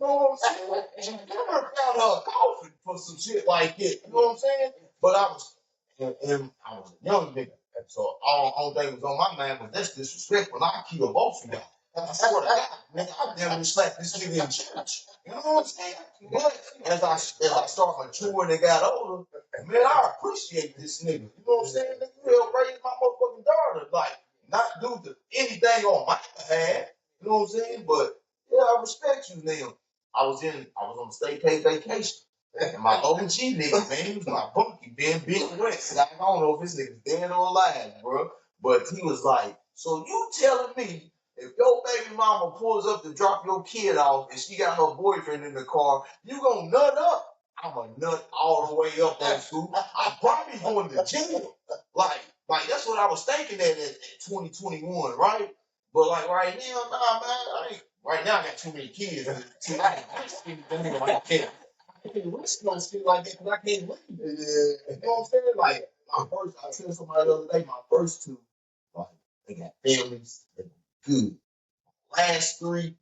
You know what I'm saying? She never found her a coffin for some shit like that. You know what I'm saying? But I was a young nigga. And so all thing was on my mind was that's disrespectful. I kill both of y'all. I swear to God, nigga, I never slapped this nigga in church. You know what I'm saying? But as I started maturing and got older, man, I appreciate this nigga. You know what I'm saying? Nigga, you helped raise my motherfucking daughter. Like, not do anything on my behalf. You know what I'm saying? But yeah, I respect you now. I was on a state paid vacation. And my OG nigga, man, he was my bunkie, Big West. I don't know if this nigga's dead or alive, bro. But he was like, so you telling me if your baby mama pulls up to drop your kid off and she got her boyfriend in the car, you gonna nut up? I'm a nut all the way up that school. I'm probably going to jail. Like that's what I was thinking at 2021, right? But like right now, nah, man, right now I got too many kids. I can't risk no shit like that because I can't leave. Yeah. You know what I'm saying? Like my first, I said somebody the other day, my first two, like they got families, they good. Last three,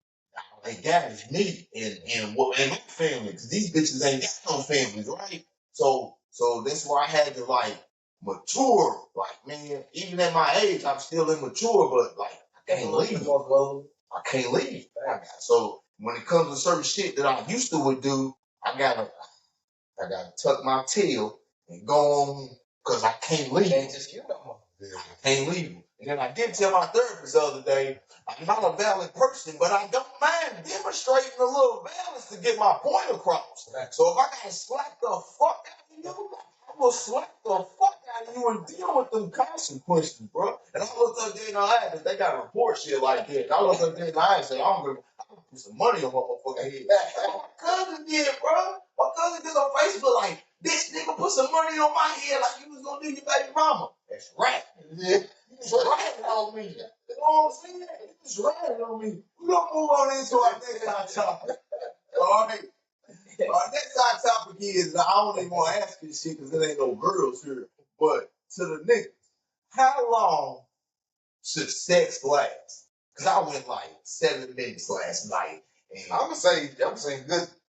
they got is me and my family, because these bitches ain't got no families, right? So that's why I had to like mature. Like, man, even at my age, I'm still immature, but like I can't leave. I can't leave. So when it comes to certain shit that I used to would do, I gotta tuck my tail and go on because I can't leave. Ain't just you no more. Yeah. I can't leave. And then I did tell my therapist the other day, I'm not a valid person, but I don't mind demonstrating a little balance to get my point across. Right. So if I gotta slap the fuck out of you, I'm gonna slap the fuck out of you and deal with them consequences, bro. And I looked up there in the eye because they got to report shit like that. And I looked up there in the eye and said, I'm gonna put some money on my motherfucking head. My cousin did, bro. My cousin did on Facebook like, this nigga put some money on my head like you was gonna do your baby mama. That's right. Yeah. You just ratting on me. You know what I'm saying? You just ratting on me. We gonna move on into our next hot topic. All right. Our next hot topic is, I don't even want to ask this shit because there ain't no girls here. But to the niggas, how long should sex last? Because I went like 7 minutes last night. And I'm gonna say good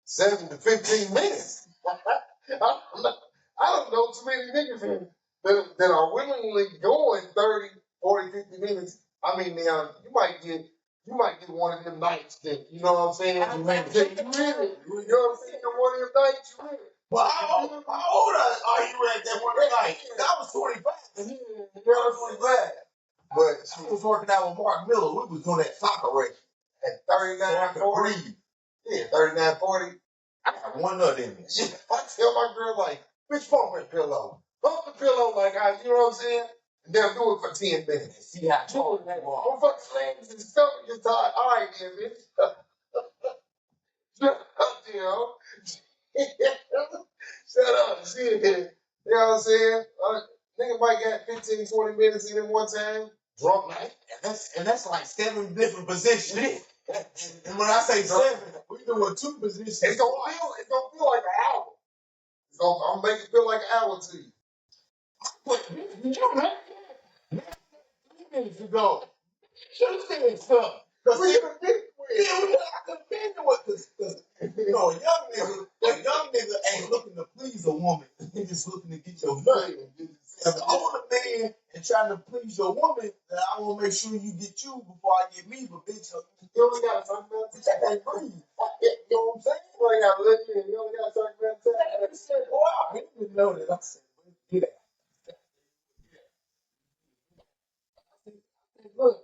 7 to 15 minutes. I don't know too many niggas that are willingly going 30, 40, 50 minutes. I mean, now you might get one of them nights that, you know what I'm saying? You might get you with it. You know what I'm saying? One of them nights you with it. Well, how old are you at that one night? I was 25. You know what I'm saying? But I was working out with Mark Miller. We was doing that soccer race at 39, 40. Yeah, 39, 40. I got one nut in me. I tell my girl, like, bitch, pump that pillow. Pump the pillow like you know what I'm saying? And then do it for 10 minutes. See how tall you are. I'm fucking legs and stomach is tired. All right, then, bitch. Shut up, Jill. Shut up, shit. You know what I'm saying? Nigga might get 15, 20 minutes in one time. Drunk night. And that's like 7 different positions. And when I say 7, we doing 2 positions. It's gonna feel like an hour. I'm gonna make it feel like an hour to you. But you know, 3 minutes ago. Should have said something. Because I could have been doing it. Because, you know, a young nigga ain't looking to please a woman. He's just looking to get your money. If I want a man and trying to please your woman, then I want to make sure you get you before I get me. But bitch, you only got to talk about this. I can't breathe. You know what I'm saying? You only got to look in. You only got to talk about that. I said, boy, I didn't know that. I said, get out. Look,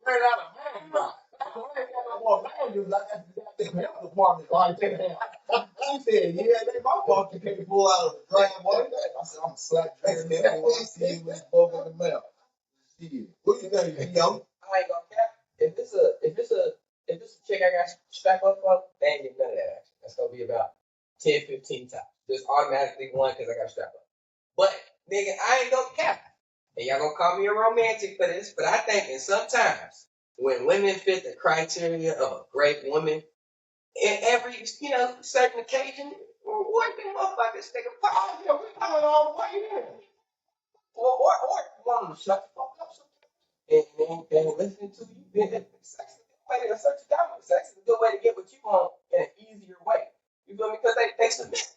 I ran out of man, bro. I ain't got no more values. I got the goddamn health department right there. She said, yeah, they my fault you can't pull out of the drain, boy. I said, I'm slap your neck when I see you with both in the mouth. Shit. What you think, yo? I ain't gonna cap. If it's a chick I got strapped up for, they ain't getting none of that action. That's gonna be about 10, 15 times. Just automatically one because I got strapped up. But nigga, I ain't gonna cap. And y'all gonna call me a romantic for this, but I think in sometimes when women fit the criteria of a great woman, in every, certain occasion, what the motherfuckers think of, oh, yeah, we coming all the way in. Or want them to shut the fuck up sometimes. And listening to you, then sex is a good way to search it down. Sex is a good way to get what you want in an easier way. You feel me? Because they submit.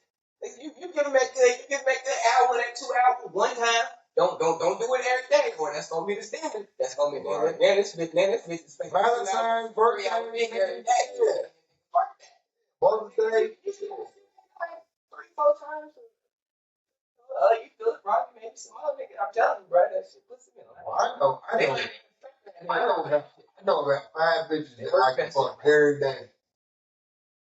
You give them that hour, that 2 hours one time. Don't do it every day, or that's gonna be the standard. That's gonna be then this bitch is spending Valentine's, birthday, every day. Birthday. 3, 4 times. You feel it, bro? Maybe some other nigga. I'm telling you, bro, that shit puts him in. I know that 5 bitches that like to fuck every day.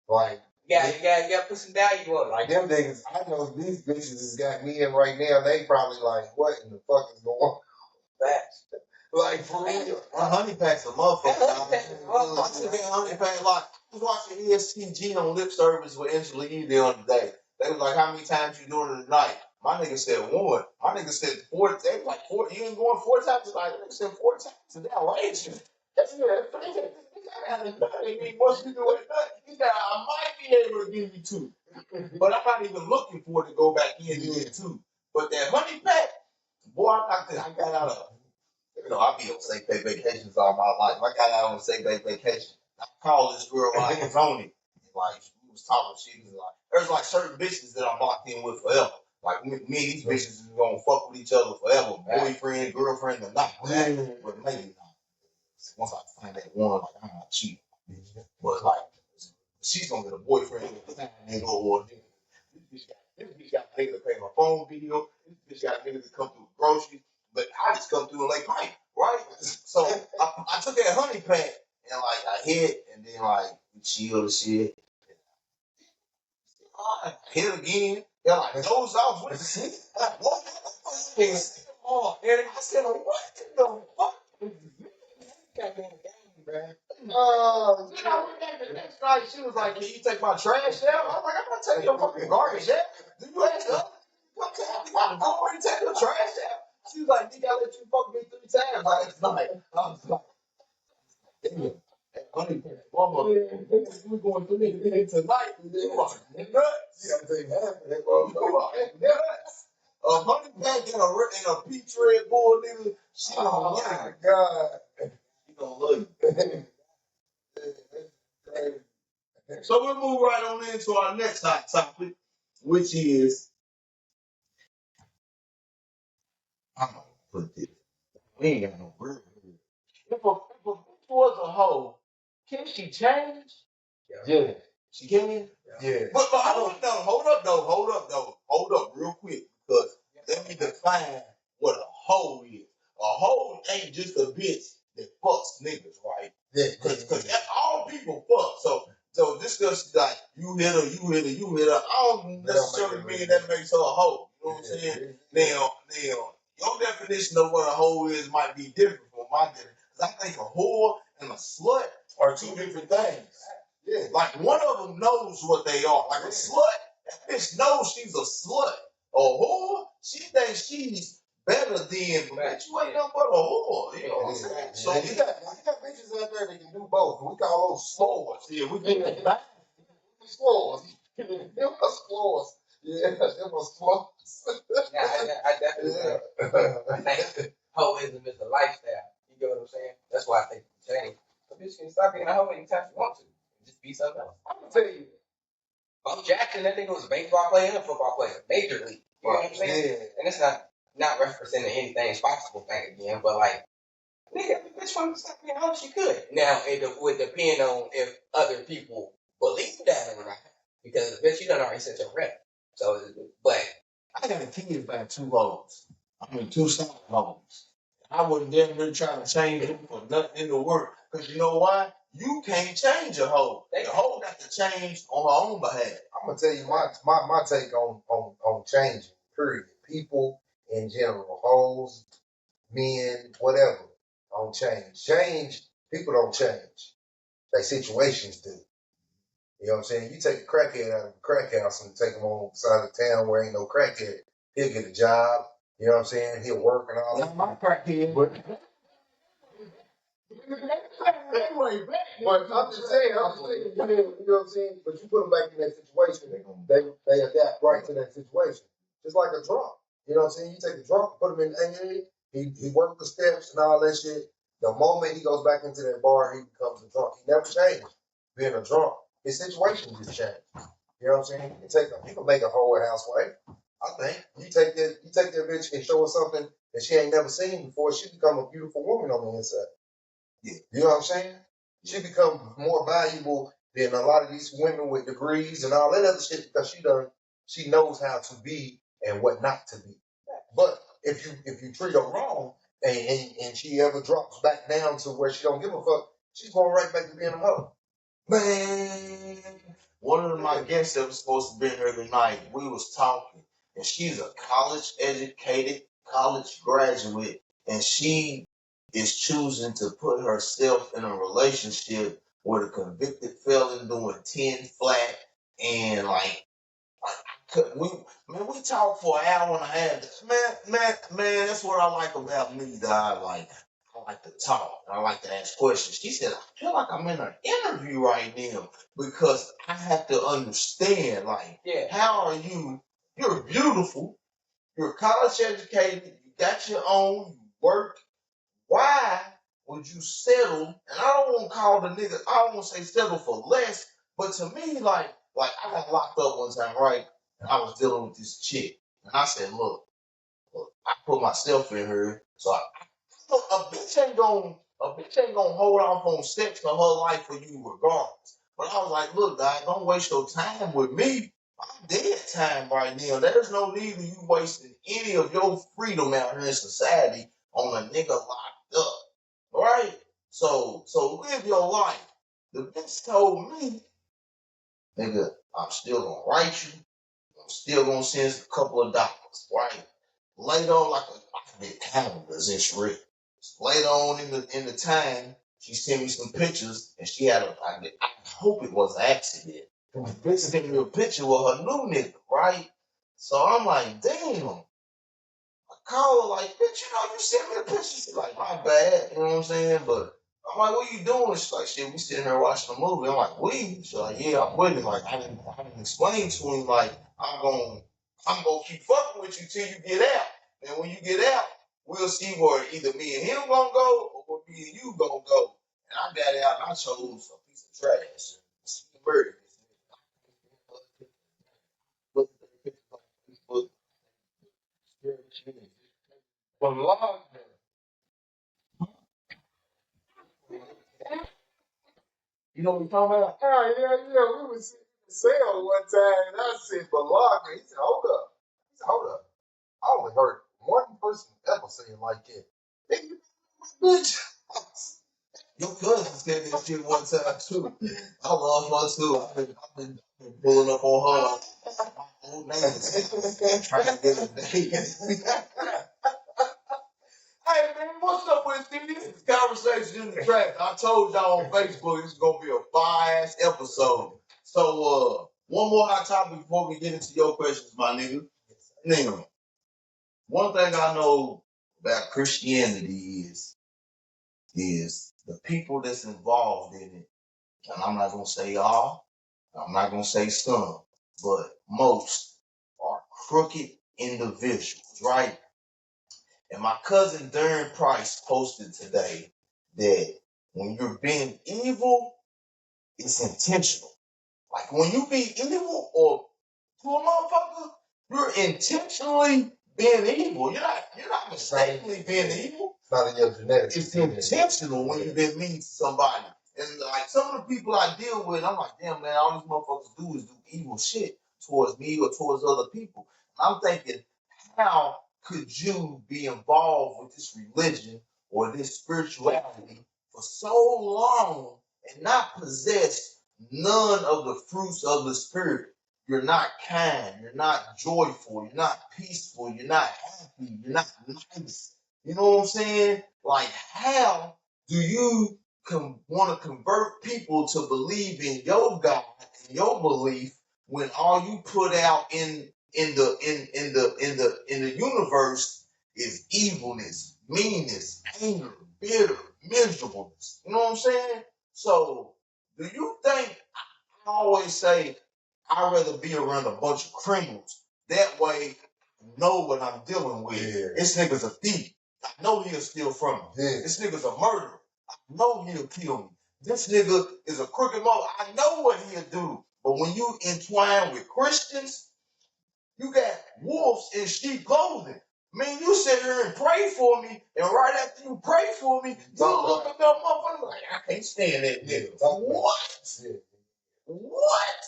Like, you gotta put some value on it. Like them niggas, I know these bitches has got me in right now. They probably like, what in the fuck is going on? Facts. Like for real. Honey Pack's a motherfucker. Honey Pack, like, I was watching ESTG on Lip Service with Angela Yee the other day. They was like, how many times you doing it tonight? My nigga said 1. My nigga said 4. They was like 4. You ain't going 4 times tonight. They said 4 times. And they're outrageous. That's it. Once you do it, he said, I might be able to give you 2. But I'm not even looking for it to go back in to get 2. But that Honey Pack, boy, I got out of, I be on Safe Bay vacations all my life. I got out on Safe Bay vacation. I called this girl like it's on it. Like, we was talking, she was like, there's like certain bitches that I'm locked in with forever. Like, me and these bitches is gonna fuck with each other forever. Boyfriend, girlfriend, or not. But maybe not. Once I find that one, like, I'm not cheating. But like, she's gonna get a boyfriend and go or this bitch got a nigga to pay my phone bill. This bitch got a nigga to come through groceries. But I just come through and lay pipe, right? So I took that Honey Pack and like I hit and then like we chill and shit. I hit it again. They're like, those off with the shit. What? And I said, what the fuck? The next night she was like, can you take my trash out? I was like, I'm not taking your fucking garbage out. Do you ask her? I'm already taking the trash out. She was like, nigga, I let you fuck me 3 times last night. I was like, damn. honey, motherfucker, we going through it tonight. You are nuts. Yeah, they have that You are nuts. A honey pack in a peach red bull, nigga. She gonna Oh love my you. God. She gonna love you. Crazy. So we'll move right on into our next hot topic, which is I'm gonna put this. We ain't got no word. If a bitch was a hoe, can she change? Yeah. She can. Yeah. But hold up real quick, because let me define what a hoe is. A hoe ain't just a bitch that fucks niggas, right? Yeah. Because all people fuck. So this just like you hit her. I don't necessarily mean that makes her a hoe. You know what I'm saying? Now, your definition of what a hoe is might be different from my definition. 'Cause I think a whore and a slut are two different things. Yeah. Like one of them knows what they are. Like a slut, that bitch knows she's a slut. A whore, she thinks she's better than, but bitch, you ain't nothing but a whore. You know what I'm saying? So you got bitches out there that can do both. We call those slores. yeah, we can Slores. Them are slores. Yeah, them are slores. Yeah, I definitely think hoism is a lifestyle. You get what I'm saying? That's why I think it's change. A bitch can stop being a hoe anytime she wants to. Just be something else. I'm gonna tell you. Bo Jackson, that nigga was a baseball player and a football player. Major league. You know what I'm saying? Yeah. And it's not referencing anything possible thing again, but like, nigga, if the bitch wanted to stop being a hoe, she could. Now, it would depend on if other people believe that or not. Because the bitch, you done already set your rep. So, but I got a kid by two hoes. Two solid hoes. I wouldn't damn near try to change them for nothing in the world. Because you know why? You can't change a hoe. The hoe got to change on her own behalf. I'm gonna tell you my take on changing. Period. People in general, hoes, men, whatever, don't change. People don't change. Their situations do. You know what I'm saying? You take a crackhead out of a crack house and take him on the side of town where ain't no crackhead. He'll get a job. You know what I'm saying? He'll work and all that. My crackhead. But I'm just saying, you know what I'm saying? But you put them back in that situation, they adapt right to that situation. Just like a drunk. You know what I'm saying? You take a drunk, put him in AA, he worked the steps and all that shit. The moment he goes back into that bar, he becomes a drunk. He never changed being a drunk. His situation just changed. You know what I'm saying? You can make a whole housewife. I think you take that bitch and show her something that she ain't never seen before. She become a beautiful woman on the inside. Yeah. You know what I'm saying? She become more valuable than a lot of these women with degrees and all that other shit because she knows how to be and what not to be. But if you treat her wrong and she ever drops back down to where she don't give a fuck, she's going right back to being a hoe. Man, one of my guests that was supposed to be here tonight, we was talking, and she's a college-educated, college graduate, and she is choosing to put herself in a relationship with a convicted felon doing 10 flat, and like we talked for an hour and a half. Man, that's what I like about me, dog. Like, I like to talk. I like to ask questions. She said, I feel like I'm in an interview right now because I have to understand, like, how are you? You're beautiful. You're college educated. You got your own. You work. Why would you settle? And I don't want to call the nigga, I don't want to say settle for less, but to me, like I got locked up one time, right? And I was dealing with this chick. And I said, look, I put myself in her. So a bitch ain't gonna hold off on sex for her life for you regardless. But I was like, look, guy, don't waste your time with me. I'm dead time right now. There's no need of you wasting any of your freedom out here in society on a nigga locked up. Right? So live your life. The bitch told me, nigga, I'm still gonna write you. I'm still gonna send a couple of dollars, right? Later on, like I get calendars and shit. Later on in the time, she sent me some pictures, and she had I hope it was an accident. And the bitch sent me a picture with her new nigga, right? So I'm like, damn. I call her like, bitch, you sent me a picture. She's like, my bad, you know what I'm saying? But I'm like, what you doing? She's like, shit, we sitting here watching a movie. I'm like, we? She's like, yeah, I'm with him. Like, I didn't explain to him, like, I'm gonna keep fucking with you till you get out. And when you get out, we'll see where either me and him gonna go or where me and you gonna go. And I got out and I chose a piece of trash. Murder. But long You know what I'm talking about? oh, yeah. We was sitting in the cell one time and I said, Balaka. He said, hold up. He said, hold up. I only heard one person ever say it like that. Nigga, bitch. Your cousin said that shit one time too. I love her too. I've been pulling up on her my whole name trying to get a date. Hey man, what's up with you? This is Conversations in the Trap. I told y'all on Facebook this is gonna be a fire-ass episode. So one more hot topic before we get into your questions, my nigga. Now, one thing I know about Christianity is the people that's involved in it, and I'm not gonna say all, I'm not gonna say some, but most are crooked individuals, right? And my cousin Darren Price posted today that when you're being evil, it's intentional. Like when you be evil or to a motherfucker, you're intentionally being evil. You're not mistakenly being evil. It's not in your genetics. It's intentional when you've been mean to somebody. And like some of the people I deal with, I'm like, damn man, all these motherfuckers do is do evil shit towards me or towards other people. And I'm thinking, how could you be involved with this religion or this spirituality for so long and not possess none of the fruits of the spirit? You're not kind, you're not joyful, you're not peaceful, you're not happy, you're not nice. You know what I'm saying? Like, how do you want to convert people to believe in your God and your belief when all you put out in the universe is evilness, meanness, anger, bitter, miserableness? You know what I'm saying? So, do you think? I always say I'd rather be around a bunch of criminals. That way, I know what I'm dealing with. Yeah. This nigga's a thief. I know he'll steal from me. Yeah. This nigga's a murderer. I know he'll kill me. This nigga is a crooked mother. I know what he'll do. But when you entwine with Christians, you got wolves in sheep clothing. Man, you sit here and pray for me, and right after you pray for me, you look at that motherfucker like, I can't stand that nigga. What? Yeah. What?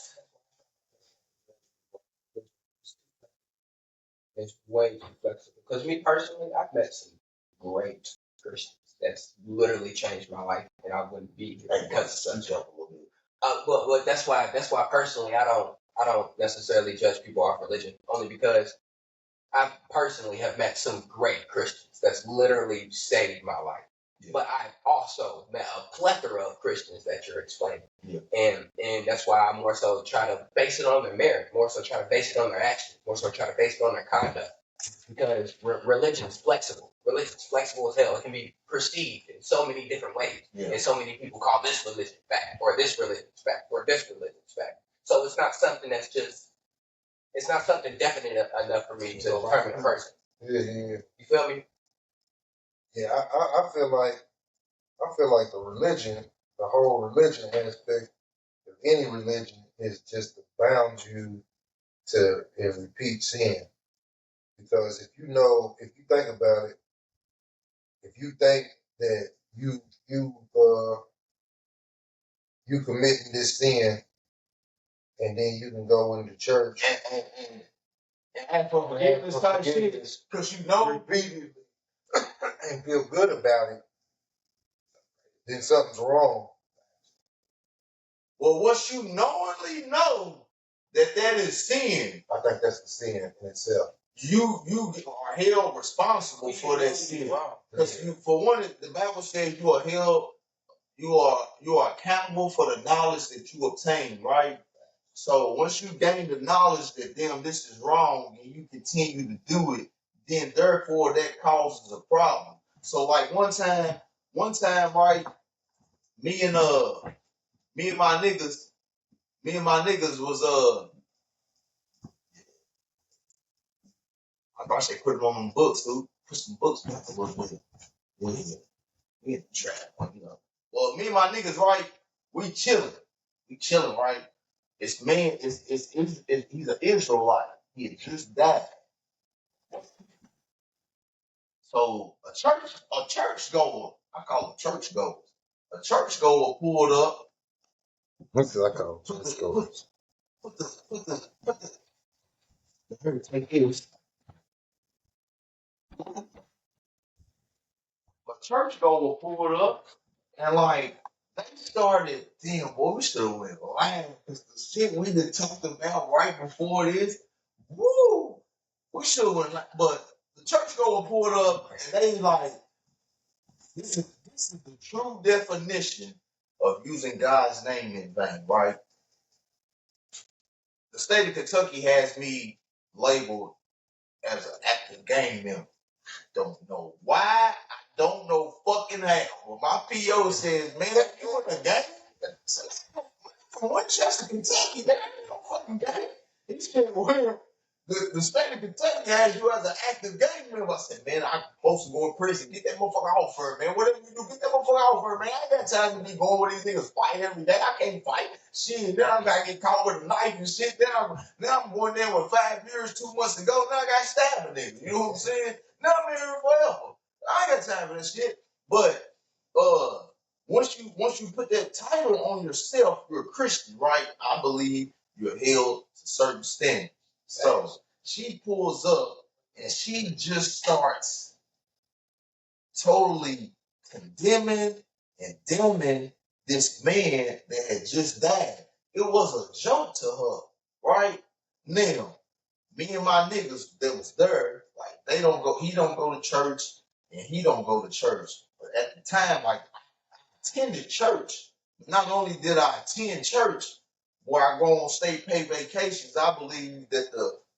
It's way too flexible. Because me personally, I've met some great Christians that's literally changed my life, and I wouldn't be here because of such. But that's why personally I don't necessarily judge people off religion, only because I personally have met some great Christians that's literally saved my life. Yeah. But I've also met a plethora of Christians that you're explaining. Yeah. And that's why I more so try to base it on their merit, more so try to base it on their actions, more so try to base it on their conduct. Because religion is flexible. Religion is flexible as hell. It can be perceived in so many different ways. Yeah. And so many people call this religion fact, or this religion fact, or this religion fact. So it's not something that's just, it's not something definite enough for me to determine a person. Yeah. You feel me? Yeah, I feel like the religion, the whole religion aspect of any religion is just to bound you to a repeat sin. Because if you think about it, if you think that you committing this sin and then you can go into church And ask for forgiveness type shit, because you know repeatedly and feel good about it, then something's wrong. well, once you knowingly know that is sin, I think that's the sin in itself. you are held responsible for that sin. Because for one, the Bible says you are held, you are accountable for the knowledge that you obtain, right? So once you gain the knowledge that damn this is wrong and you continue to do it, then therefore that causes a problem. So like one time, right, me and my niggas was I thought they put it on them books, dude. Put some books back a little bit. Yeah, we in the trap, you know. Well, me and my niggas, right? We chilling. We chilling, right? It's man, he's an Israelite. He had just died. So a church goer, I call them church goers. A church goer pulled up. What's that called? Put Let's the go. the hurricane is a church goer pulled up and like they started, damn boy, we should have went live because the shit we been talking about right before this, woo, we should have went live. But the church goer pulled up and they like, this is the true definition of using God's name in vain, right? The state of Kentucky has me labeled as an active gang member. Don't know why. I don't know fucking how. Well, my PO says, man, you in a gang? From Winchester, Kentucky, there ain't no fucking gang. He said, well, the state of Kentucky has you as an active gang member. I said, man, I'm supposed to go in prison. Get that motherfucker off her, man. Whatever you do, get that motherfucker off her, man. I ain't got time to be going with these niggas fighting every day. I can't fight. Shit, now I gotta get caught with a knife and shit. Now I'm going there with 5 years, 2 months to go. Now I got stabbing niggas. You know what I'm saying? Now I'm here forever. I ain't got time for that shit. But once you put that title on yourself, you're a Christian, right? I believe you're held to certain standards. So she pulls up and she just starts totally condemning and damning this man that had just died. It was a joke to her, right? Now, me and my niggas that was there, like he don't go to church and he don't go to church. But at the time, like attended church. Not only did I attend church, where I go on state paid vacations, I believe that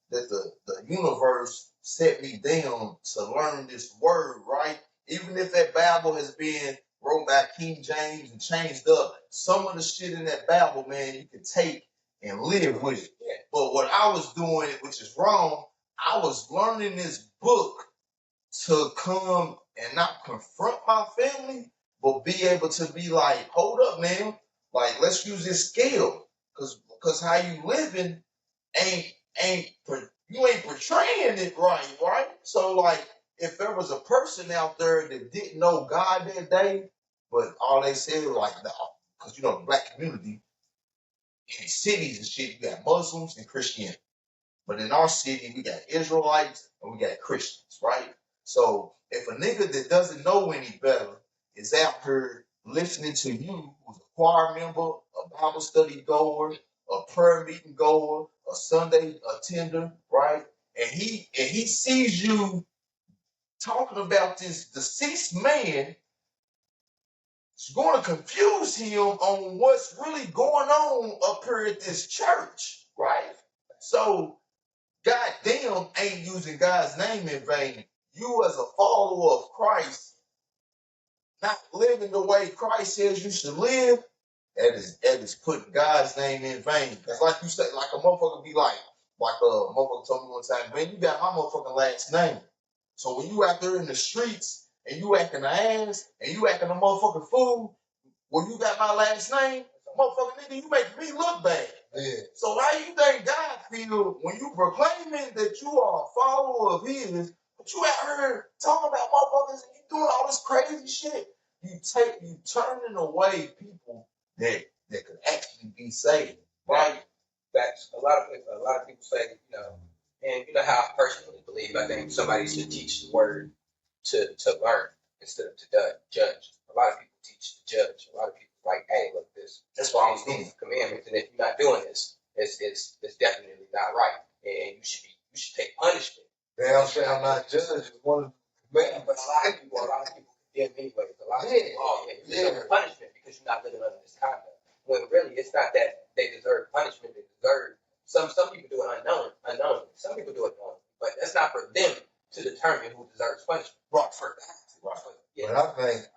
the universe set me down to learn this word, right? Even if that Bible has been wrote by King James and changed up, some of the shit in that Bible, man, you can take and live with it. Yeah. But what I was doing, which is wrong, I was learning this book to come and not confront my family, but be able to be like, hold up, man, like let's use this scale, cause how you living ain't you ain't portraying it right? So like, if there was a person out there that didn't know God that day, but all they said was like, cause you know the black community in cities and shit, you got Muslims and Christians. But in our city, we got Israelites and we got Christians, right? So if a nigga that doesn't know any better is out here listening to you, who's a choir member, a Bible study goer, a prayer meeting goer, a Sunday attender, right? And he sees you talking about this deceased man, it's going to confuse him on what's really going on up here at this church, right? So goddamn ain't using God's name in vain. You as a follower of Christ, not living the way Christ says you should live, that is putting God's name in vain. That's like you say, like a motherfucker be like a motherfucker told me one time, man, you got my motherfucking last name. So when you out there in the streets and you acting the ass and you acting a motherfucking fool, well, you got my last name, motherfucker nigga, you make me look bad. Yeah. So how you think God feel when you proclaiming that you are a follower of his, but you out here talking about motherfuckers and you doing all this crazy shit? You turning away people that could actually be saved, right? That's a lot of people say, and you know how I personally believe. I think somebody should teach the word to learn instead of to judge. A lot of people teach to judge. A lot of people like, hey, look, that's why I was these commandments, and if you're not doing this, it's definitely not right, and you should take punishment. Thou shalt not judge is one of the commandments. But a lot of people condemn anyways. A lot of people, you deserve punishment because you're not living under this conduct. When really it's not that they deserve punishment. They deserve some people do it unknowingly. Some people do it knowingly, but that's not for them to determine who deserves punishment. Right. For that. Right. Yeah. But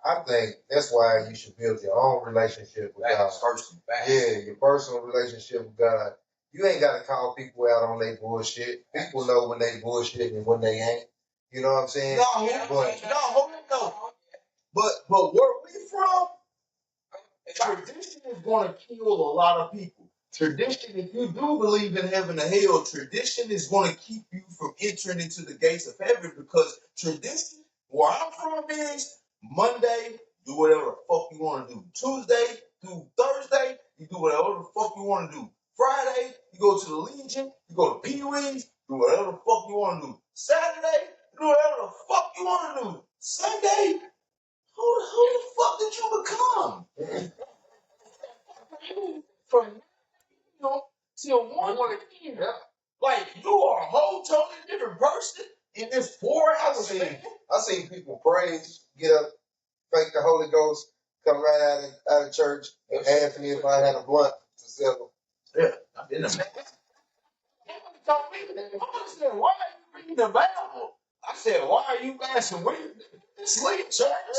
I think that's why you should build your own relationship with God. First. Yeah, your personal relationship with God. You ain't got to call people out on their bullshit. People know when they bullshit and when they ain't. You know what I'm saying? But where we from, tradition is going to kill a lot of people. Tradition, if you do believe in heaven and hell, tradition is going to keep you from entering into the gates of heaven, because tradition, where I'm from, is Monday, do whatever the fuck you want to do. Tuesday through Thursday, you do whatever the fuck you want to do. Friday, you go to the Legion, you go to Pee Wee's, do whatever the fuck you want to do. Saturday, do whatever the fuck you want to do. Sunday, who the fuck did you become? From till 1 p.m. Like, you are a whole totally different person in this 4 hours span. I seen people praise, get up, fake the Holy Ghost, come right out of church, and ask me if I had a blunt to sell them. Yeah, I've been there. I said, why are you reading the Bible? I said, why are you asking? Where this late church?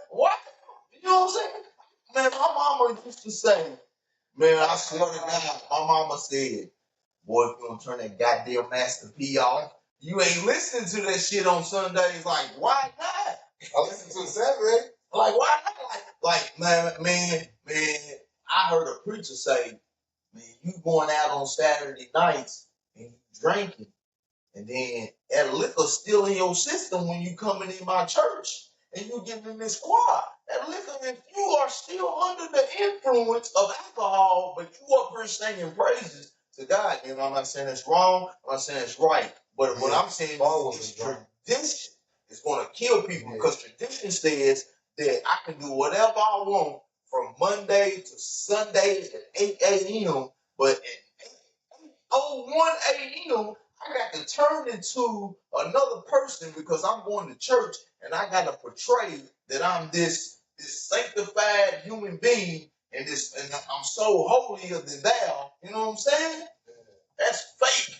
What? You know what I'm saying? Man, my mama used to say, man, I swear to God, my mama said, boy, if you don't turn that goddamn Master P off, you ain't listening to that shit on Sundays. Like, why not? I listen to it Saturday. Like, why not? Like, man, I heard a preacher say, man, you going out on Saturday nights and you drinking, and then that liquor still in your system when you coming in my church and you getting in this squad. That liquor, if you are still under the influence of alcohol, but you up here singing praises to God, you know, I'm not saying it's wrong, I'm not saying it's right, but what I'm saying is tradition is going to kill people, because tradition says that I can do whatever I want from Monday to Sunday at 8 a.m., but at 8:01 a.m., I got to turn into another person because I'm going to church and I got to portray that I'm this sanctified human being and I'm so holier than thou. You know what I'm saying? That's fake.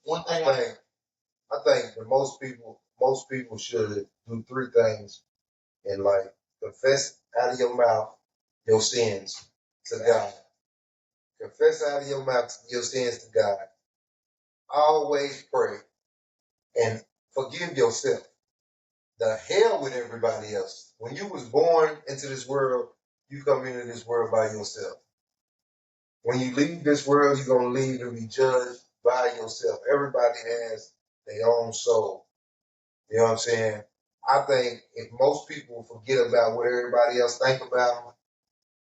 One thing I think that most people should do three things in life: confess out of your mouth your sins to God. Confess out of your mouth your sins to God. Always pray and forgive yourself. The hell with everybody else. When you was born into this world, you come into this world by yourself. When you leave this world, you're going to leave and be judged by yourself. Everybody has their own soul. You know what I'm saying? I think if most people forget about what everybody else think about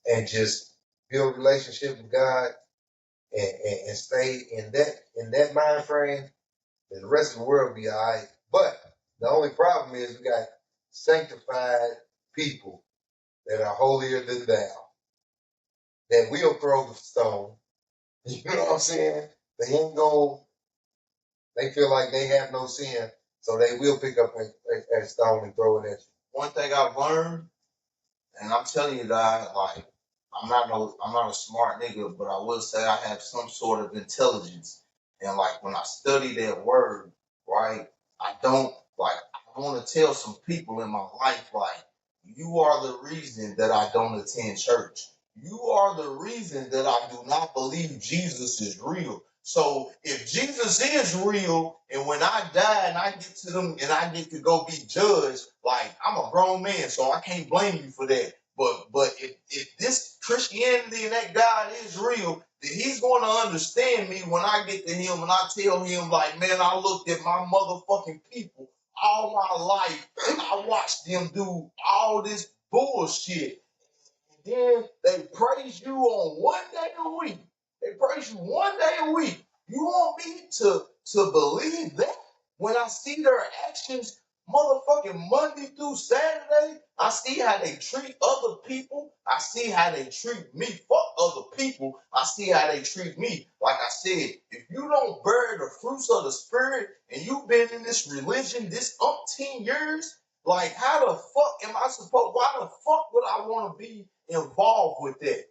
and just build a relationship with God and stay in that mind frame, then the rest of the world will be all right. But the only problem is we got sanctified people that are holier than thou, that will throw the stone. You know what I'm saying? They feel like they have no sin, so they will pick up a stone and throw it at you. One thing I've learned, and I'm telling you guys, like, I'm not a smart nigga, but I will say I have some sort of intelligence. And like when I study that word, right, I want to tell some people in my life, like, you are the reason that I don't attend church. You are the reason that I do not believe Jesus is real. So if Jesus is real, and when I die and I get to them and I get to go be judged, like, I'm a grown man, so I can't blame you for that. But if this Christianity and that God is real, then he's going to understand me when I get to him and I tell him, like, man, I looked at my motherfucking people all my life and I watched them do all this bullshit. And then they praise you on one day a week. They praise you one day a week. You want me to believe that when I see their actions motherfucking Monday through Saturday? I see how they treat other people. I see how they treat me. Fuck other people. I see how they treat me. Like I said, if you don't bear the fruits of the spirit and you've been in this religion this umpteen years, like, how the fuck am I supposed? Why the fuck would I want to be involved with that?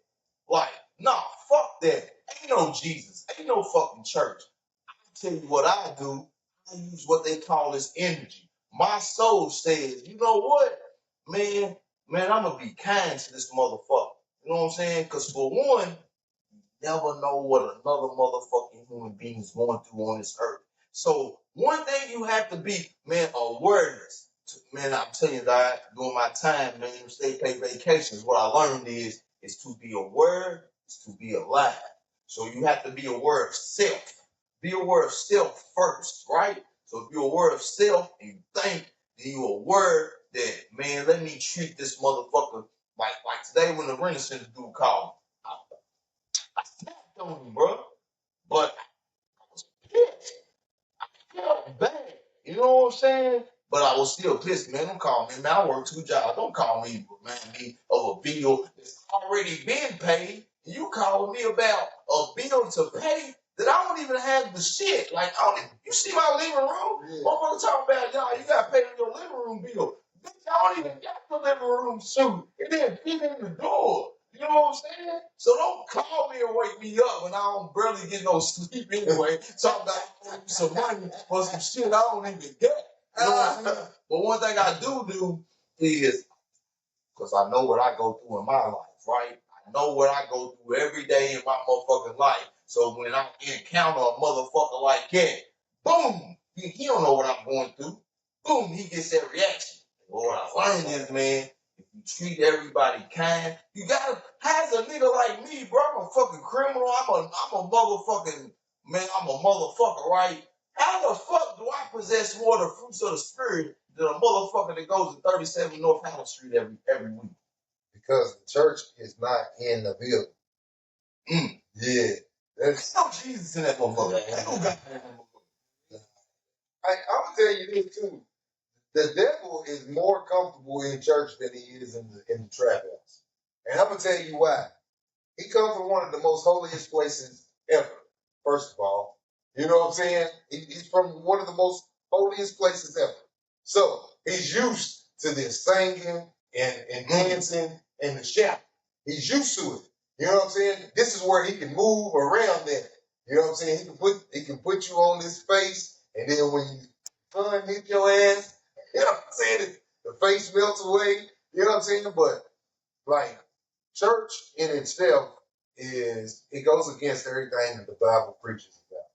Like, nah, fuck that. Ain't no Jesus. Ain't no fucking church. I tell you what I do. I use what they call this energy. My soul says, you know what? man, I'm gonna be kind to this motherfucker. You know what I'm saying? Because for one, you never know what another motherfucking human being is going through on this earth. So one thing you have to be, man, awareness. Man, I'm telling you that during my time, man, state paid vacations, what I learned is to be aware, is to be alive. So you have to be aware of self. Be aware of self first, right? So if you're aware of self and you think, then you're aware that, man, let me treat this motherfucker like today when the Renaissance dude called me. I snapped on him, bro. But I was pissed. Felt bad. You know what I'm saying? But I was still pissed, man. Don't call me, man. I work 2 jobs. Don't call me, man, me of a bill that's already been paid. You calling me about a bill to pay that I don't even have the shit. Like, I don't even, you see my living room? Yeah. Motherfucker talking about, y'all, you got to pay your living room bill. Bitch, I don't even got the living room suit. It didn't fit in the door. You know what I'm saying? So don't call me and wake me up when I don't barely get no sleep anyway. Talking about some money for some shit I don't even get. You know what I'm saying? But one thing I do is, because I know what I go through in my life, right? I know what I go through every day in my motherfucking life. So when I encounter a motherfucker like that, boom, he don't know what I'm going through. Boom, he gets that reaction. Well, what I learned is, man, if you treat everybody kind, you gotta, how's a nigga like me, bro? I'm a fucking criminal. I'm a motherfucking, man, I'm a motherfucker, right? How the fuck do I possess more of the fruits of the spirit than a motherfucker that goes to 37 North Howard Street every week? Because the church is not in the building. Yeah. There's no Jesus in that motherfucker. I'm gonna tell you this too. The devil is more comfortable in church than he is in the trap house. And I'm gonna tell you why. He comes from one of the most holiest places ever, first of all. You know what I'm saying? He's from one of the most holiest places ever. So he's used to this singing and dancing and the shouting. He's used to it. You know what I'm saying? This is where he can move around that. You know what I'm saying? He can put you on his face, and then when you sun hit your ass, you know what I'm saying? The face melts away. You know what I'm saying? But like church in itself it goes against everything that the Bible preaches about.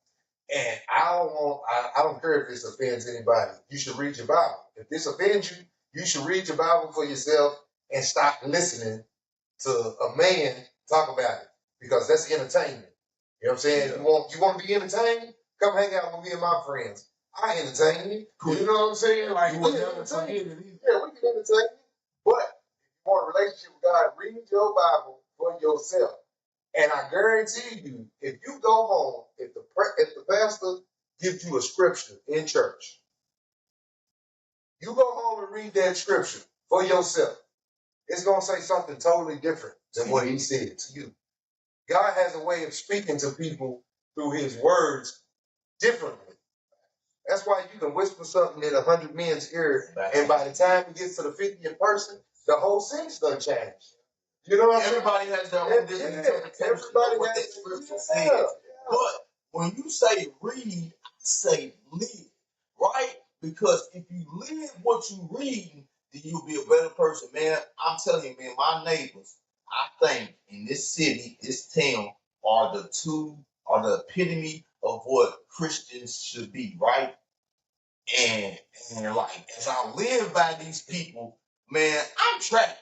And I don't care if this offends anybody. You should read your Bible. If this offends you, you should read your Bible for yourself and stop listening to a man talk about it. Because that's entertainment. You know what I'm saying? Yeah. You want to be entertained? Come hang out with me and my friends. I entertain you. You know what I'm saying? Like we entertain you. Yeah, we can entertain you. But if you want a relationship with God, read your Bible for yourself. And I guarantee you, if you go home, if the pastor gives you a scripture in church, you go home and read that scripture for yourself. It's going to say something totally different than what he said to you. God has a way of speaking to people through his words differently. That's why you can whisper something in 100 men's ear, and by the time it gets to the 50th person, the whole scene's done changed. You know what I'm saying? Everybody has their own different interpretation of what that scripture says. But when you say read, I say live, right? Because if you live what you read, then you'll be a better person, man. I'm telling you, man, my neighbors, I think in this city, this town, are the epitome of what Christians should be, right? And like as I live by these people, man, I'm trapping.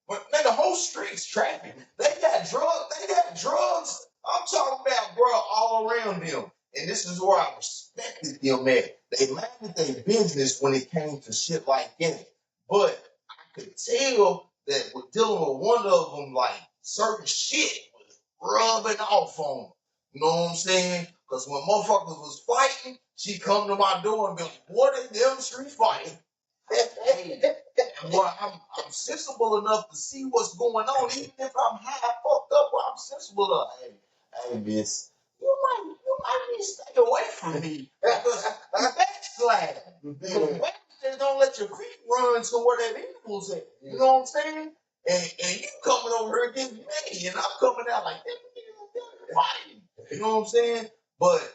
But man, the whole street's trapping. They got drugs. I'm talking about, bro, all around them. And this is where I respected them at. They minded their business when it came to shit like that. But I could tell that with dealing with one of them, like certain shit was rubbing off on them. You know what I'm saying? Because when motherfuckers was fighting, she come to my door and be like, what in them street fighting? And boy, I'm sensible enough to see what's going on, even if I'm high fucked up, but I'm sensible enough. Hey, miss, you might need to stay away from me because you backslide. Because they don't let your feet run to where that evil's at. You know what I'm saying? And you coming over here against me, and I'm coming out like that. Fighting. You know what I'm saying? But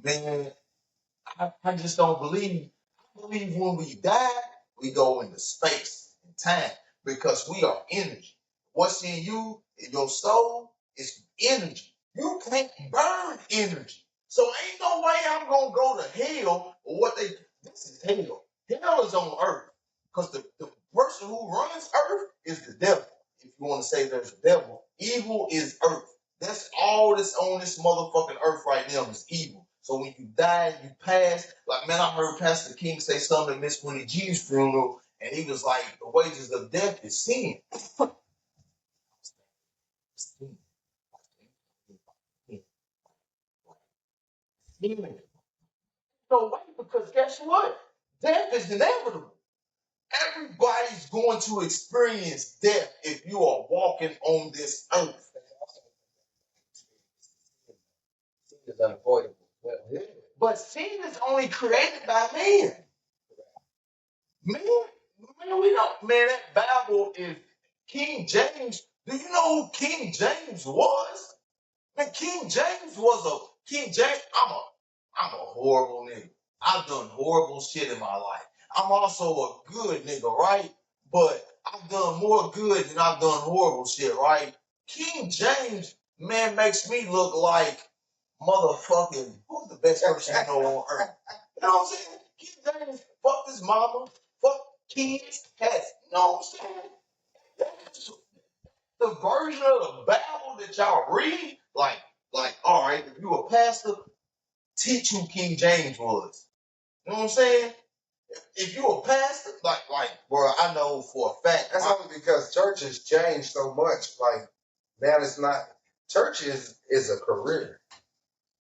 man, I just don't believe. I believe when we die, we go into space. in time because we are energy. What's in you, in your soul, is energy. You can't burn energy. So ain't no way I'm gonna go to hell or what they. This is hell. Hell is on earth because the person who runs earth is the devil. If you want to say there's a devil, evil is earth. That's all that's on this motherfucking earth right now is evil. So when you die, you pass. Like, man, I heard Pastor King say something at Miss Winnie G's funeral, and he was like, the wages of death is sin. No way, because guess what? Death is inevitable. Everybody's going to experience death if you are walking on this earth. Sin is unavoidable. Well, But sin is only created by man. Man, we don't. Man, that Bible is King James. Do you know who King James was? Man, King James was a King James. I'm a horrible nigga. I've done horrible shit in my life. I'm also a good nigga, right? But I've done more good than I've done horrible shit, right? King James, man, makes me look like motherfucking, who's the best person you know on earth? You know what I'm saying? King James fucked his mama, fuck kids, you know what I'm saying? The version of the Bible that y'all read, like, all right, if you a pastor, teach who King James was. You know what I'm saying? If you a pastor, bro, I know for a fact. That's only because churches changed so much. Like, now it's not, church is a career.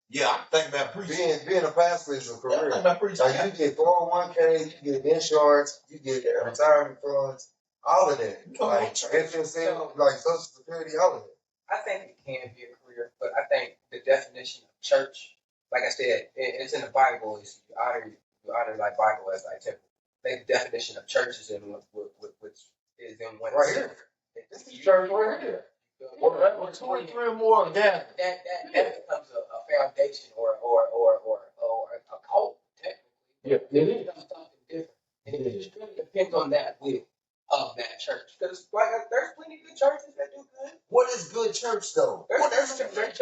Yeah, I think about preaching. Being a pastor is a career. Yeah, I think about preaching. Like, you get 401k, you get insurance, you get retirement funds, all of that. Like, FSM, like Social Security, all of it. I think it can be a career, but I think the definition of church, like I said, it's in the Bible. Is you honor thy Bible as thy temple. I think the definition of church is in which is in one right here. This is church right here. Well, 23 or more again. That becomes a foundation or a cult technically. Yeah, it is. It becomes something different, and it just really depends on that will of that church. Because there's plenty of good churches that do good. What is good church though? There's churches out here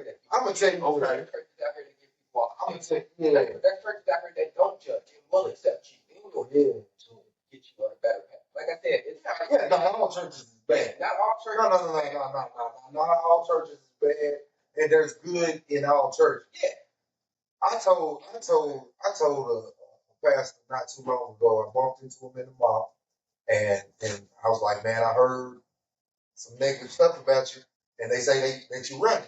that I'm gonna tell you, there's churches out here that give people walk. I'm gonna tell you, There's churches out here that don't judge and will accept you. They will get you on a better path. Like I said, it's not. not all churches is bad. Not all churches. No. Not all churches is bad, and there's good in all churches. Yeah. I told a pastor not too long ago. I bumped into him in the mall, and I was like, man, I heard some negative stuff about you, and they say that you running.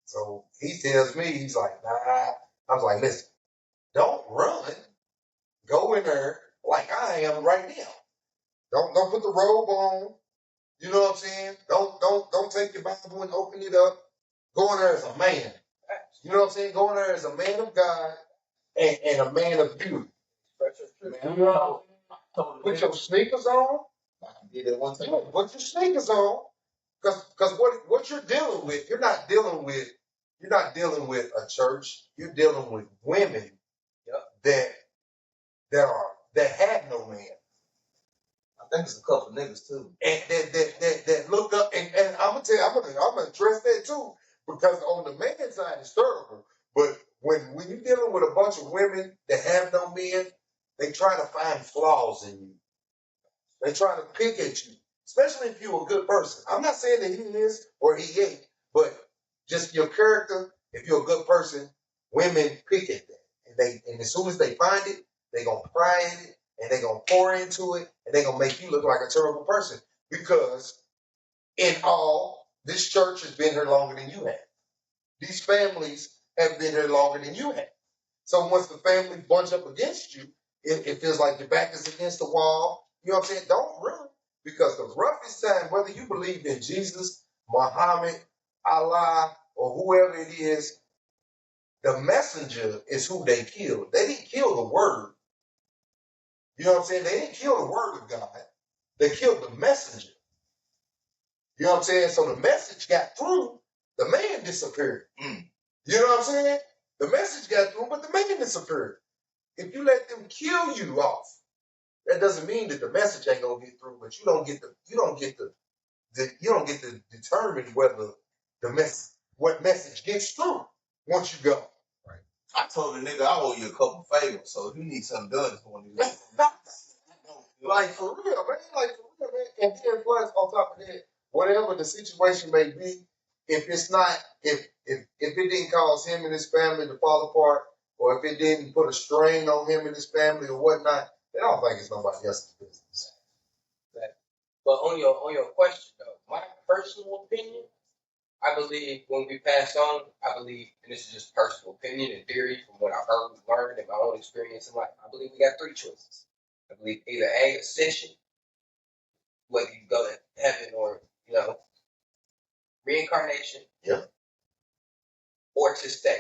So he tells me, he's like, nah. I was like, listen, don't run. Go in there like I am right now. Don't put the robe on. You know what I'm saying? Don't take your Bible and open it up. Go in there as a man. You know what I'm saying? Go in there as a man of God and a man of beauty. Man, You know, put your sneakers on. I did that one time. Put your sneakers on. Because what you're dealing with, you're not dealing with a church. You're dealing with women that have no man. I think it's a couple niggas too. And that look up and I'm gonna tell you, I'm gonna address that too, because on the man's side it's terrible. But when you're dealing with a bunch of women that have no men, they try to find flaws in you. They try to pick at you, especially if you're a good person. I'm not saying that he is or he ain't, but just your character. If you're a good person, women pick at that, and as soon as they find it, they gonna pry in it. And they're going to pour into it, and they're going to make you look like a terrible person. Because in all, this church has been here longer than you have. These families have been here longer than you have. So once the families bunch up against you, it feels like your back is against the wall. You know what I'm saying? Don't run. Because the roughest time, whether you believe in Jesus, Muhammad, Allah, or whoever it is, the messenger is who they killed. They didn't kill the word. You know what I'm saying? They didn't kill the word of God. They killed the messenger. You know what I'm saying? So the message got through. The man disappeared. You know what I'm saying? The message got through, but the man disappeared. If you let them kill you off, That doesn't mean that the message ain't gonna get through, but you don't get to determine whether what message gets through once you go. Right. I told the nigga I owe you a couple favors, so if you need something done, it's one of these. Like for real, man. And then plus on top of that, whatever the situation may be, if it didn't cause him and his family to fall apart, or if it didn't put a strain on him and his family or whatnot, then I don't think it's nobody else's business. But on your question though, my personal opinion, I believe when we pass on, and this is just personal opinion and theory from what I've heard and learned and my own experience in life, I believe we got three choices. I believe either A, ascension, whether you go to heaven or, reincarnation, or to stay.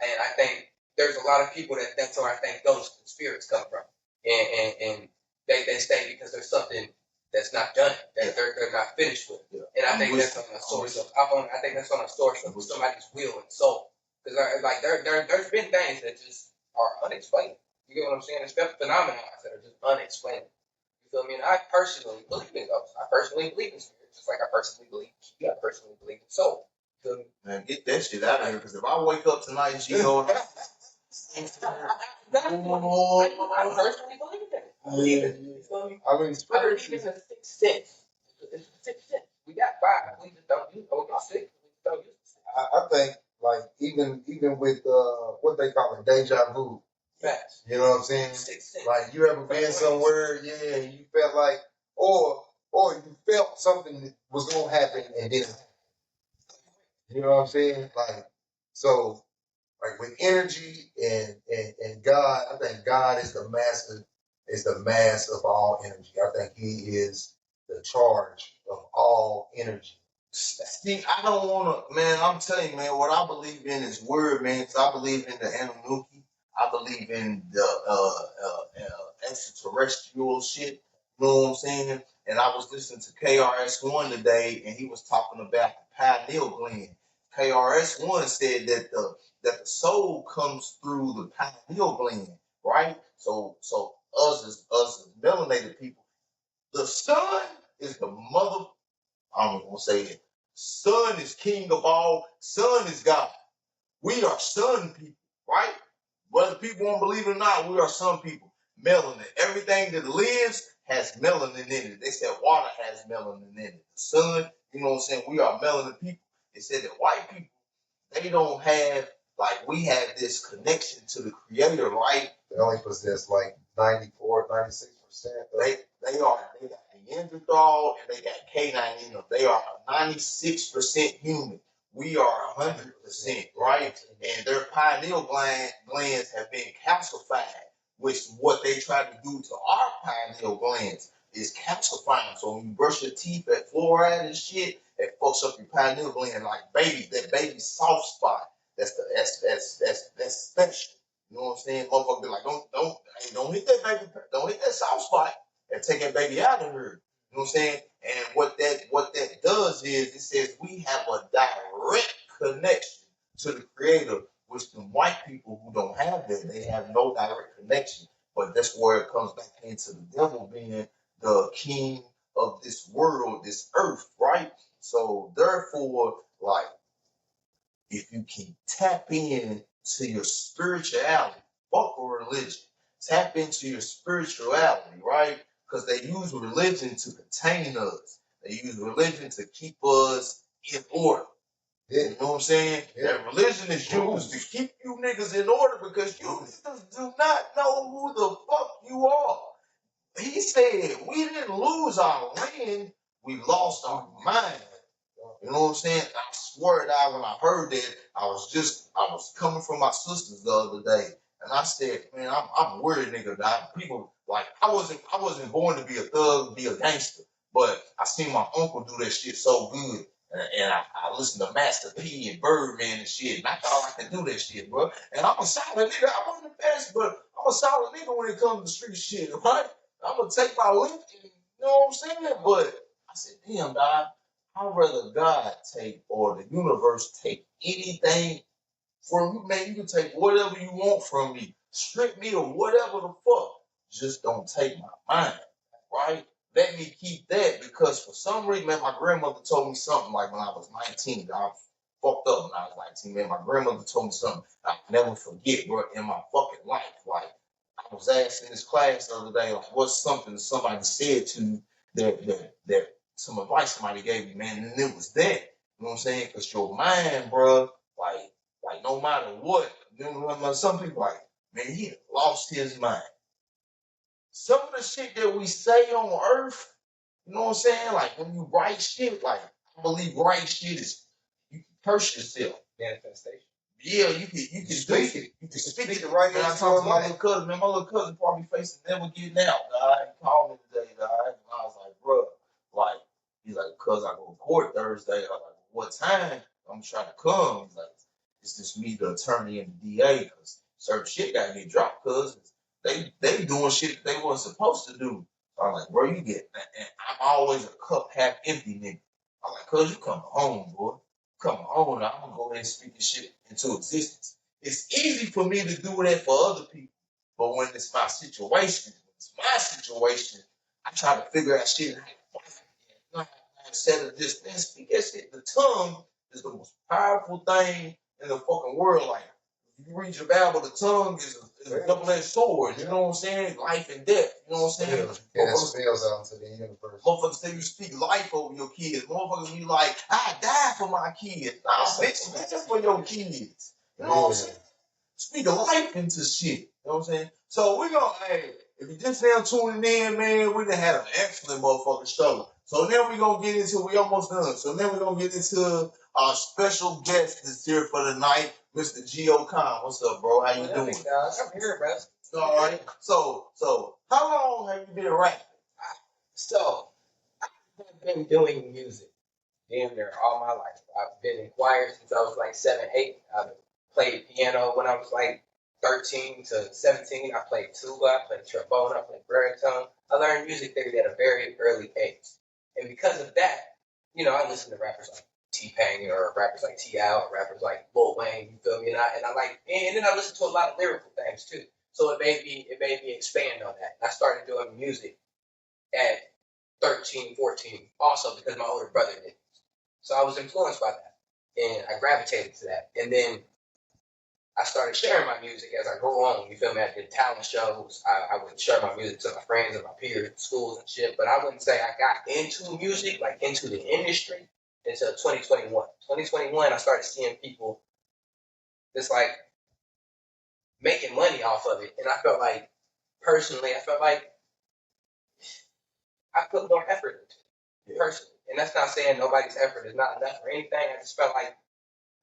And I think there's a lot of people that's where I think those spirits come from. And they stay because there's something that's not done, that they're not finished with. Yeah. And I think that's on a source of somebody's will and soul. Because like there's been things that just are unexplained. You get what I'm saying? There's been phenomena that are just unexplained. You feel me? And I personally believe in ghosts. I personally believe in spirits, just like I personally believe in I personally believe in soul. You feel me? Man, get that shit out of here, because if I wake up tonight, Gio, I personally believe in it. I believe it. You feel me? I mean, I believe it's a sixth sense. It's a sixth sense. We got five. We just don't use it. We got six. We just don't use it. I think like even with what they call it, deja vu. Facts. You know what I'm saying? Sixth sense. Like you ever been somewhere, and you felt like, or you felt something that was gonna happen and didn't happen. You know what I'm saying? Like so. Like with energy and God, I think God is the mass of all energy. I think He is the charge of all energy. See, I don't want to, man. I'm telling you, man. What I believe in is word, man. Cause I believe in the Anunnaki. I believe in the extraterrestrial shit. You know what I'm saying? And I was listening to KRS-One today, and he was talking about the pineal gland. KRS-One said that the soul comes through the pineal gland, right? So us as melanated people, the sun is the mother. I'm gonna say it. Sun is king of all. Sun is God. We are sun people, right? Whether people won't believe it or not, we are sun people. Melanin. Everything that lives has melanin in it. They said water has melanin in it. The sun, you know what I'm saying? We are melanin people. They said that white people, they don't have, like, we have this connection to the creator, right? They only possess like 94, 96%. They got Neanderthal and they got K9 in them. They are 96% human. We are 100%, right? And their pineal glands have been calcified, which what they try to do to our pineal glands is calcifying. So when you brush your teeth at fluoride and shit, it fucks up your pineal gland like that baby soft spot. That's special. You know what I'm saying? Motherfucker be like, don't hit that baby, don't hit that soft spot and take that baby out of her. You know what I'm saying? And what that does is it says we have a direct connection to the creator, which the white people who don't have that, they have no direct connection. But that's where it comes back into the devil being the king of this world, this earth, right? So therefore, like, if you can tap in to your spirituality, fuck a religion, tap into your spirituality, right? Because they use religion to contain us. They use religion to keep us in order. Yeah. You know what I'm saying? Yeah. That religion is used to keep you niggas in order because you niggas do not know who the fuck you are. He said we didn't lose our land, we lost our mind. You know what I'm saying? I swear that when I heard that, I was coming from my sisters the other day, and I said, man, I'm a weird nigga. Now. People like I wasn't born to be a thug, be a gangster, but I seen my uncle do that shit so good, and I listened to Master P and Birdman and shit, and I thought I could do that shit, bro. And I'm a solid nigga. I wasn't the best, but I'm a solid nigga when it comes to street shit, right? I'm gonna take my lift, you know what I'm saying? But I said, damn, dog. I'd rather God take or the universe take anything from you. Man, you can take whatever you want from me. Strip me or whatever the fuck. just don't take my mind, right? Let me keep that because for some reason, man, my grandmother told me something like when I was 19. I fucked up when I was 19, man. My grandmother told me something I never forget, bro, in my fucking life. Like, I was asked in this class the other day, like, what's something somebody said to you that some advice somebody gave you, man, and it was that. You know what I'm saying? Because your mind, bro, like no matter what, you know, some people like, man, he lost his mind. Some of the shit that we say on earth, you know what I'm saying? Like when you write shit, like I believe write shit is you can curse yourself. Manifestation. Yeah, you can Speak it. You can speak it right man. I into talked to your my life. little cousin, man. My little cousin probably facing never getting out, guy. He called me today, guy. And I was like, bro, like, he's like, cuz I go to court Thursday. I was like, what time? I'm trying to come. He's like, it's just me, the attorney, and the DA, because certain shit gotta get dropped, cuz they doing shit they wasn't supposed to do. So I'm like, bro, you get, and I'm always a cup half empty nigga. I'm like, cuz you come home, boy. Come on, I'm gonna go ahead and speak this shit into existence. It's easy for me to do that for other people, but when it's my situation, I try to figure out shit. Instead of just man, speak that shit, the tongue is the most powerful thing in the fucking world. Like, if you read your Bible, the tongue is a double-edged sword. You know what I'm saying? Life and death. You know what I'm saying? Yeah, it spells out into the universe. Motherfuckers say you speak life over your kids. Motherfuckers be like, I die for my kids. Nah, bitch, that's for your kids. You know what I'm saying? Speak life into shit. You know what I'm saying? So we gonna, hey, if you just now tuning in, man, we done had an excellent motherfucking show. So now we gonna get into, we almost done. So now we gonna get into our special guest that's here for the night, Mr. Gio Khan. What's up, bro? How you doing? I'm here, bro. All right. So how long have you been rapping? So, I've been doing music damn near all my life. I've been in choir since I was like 7, 8. I've played piano when I was like 13 to 17. I played tuba, I played trombone, I played baritone. I learned music theory at a very early age. And because of that, I listen to rappers like T-Pain or rappers like T.I. or rappers like Lil Wayne, you feel me? And then I listen to a lot of lyrical things too. So it made me expand on that. I started doing music at 13, 14, also because my older brother did. So I was influenced by that, and I gravitated to that. And then I started sharing my music as I grew on. You feel me? I did talent shows. I would share my music to my friends and my peers, schools and shit. But I wouldn't say I got into music, like into the industry, until 2021. 2021, I started seeing people just like making money off of it, and I felt like, personally, I put more effort into it, personally. And that's not saying nobody's effort is not enough or anything. I just felt like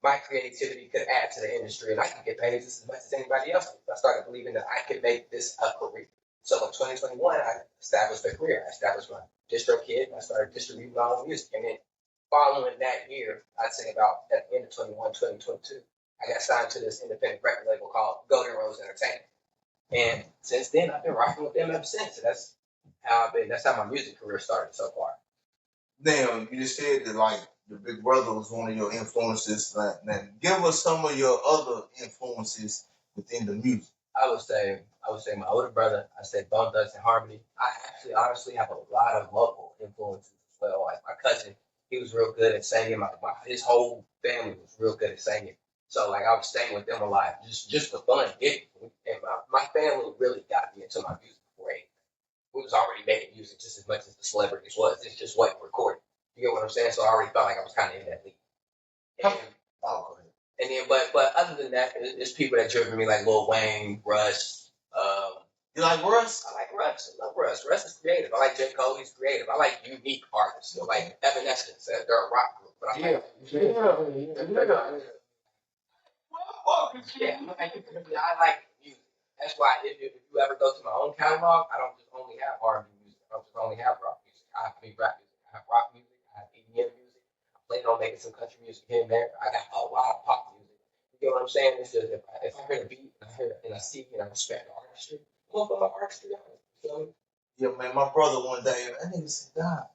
my creativity could add to the industry and I could get paid just as much as anybody else. I started believing that I could make this a career. So in 2021, I established a career. I established my distro kit and I started distributing my own music. And then following that year, I'd say about at the end of 2022, I got signed to this independent record label called Golden Rose Entertainment. And since then, I've been rocking with them ever since. And that's how my music career started so far. Now, you just said that like your big brother was one of your influences. Now, give us some of your other influences within the music. I would say my older brother. I said Bone Thugs and Harmony. I actually honestly have a lot of local influences as well. Like my cousin, he was real good at singing. His whole family was real good at singing. So like I was staying with them a lot, just for fun. And my family really got me into my music before we was already making music just as much as the celebrities was. It's just what recorded. You get what I'm saying? So I already felt like I was kind of in that league. And then, but other than that, it's people that driven me like Lil Wayne, Russ. You like Russ? I like Russ. I love Russ. Russ is creative. I like J. Cole. He's creative. I like unique artists. So like Evanescence. They're a rock group. But I like music. That's why if you ever go to my own catalog, I don't just only have R&B music. I don't just only have rock music. I have rap music. I have rock music. I have EDM music. I plan on making some country music here and there. I got a lot of pop music. You get what I'm saying? It's just if I hear the beat and I see and I respect the artistry, I'm gonna put my artistry on it. You feel me? Yeah, man. My brother one day, that nigga said, "Dad,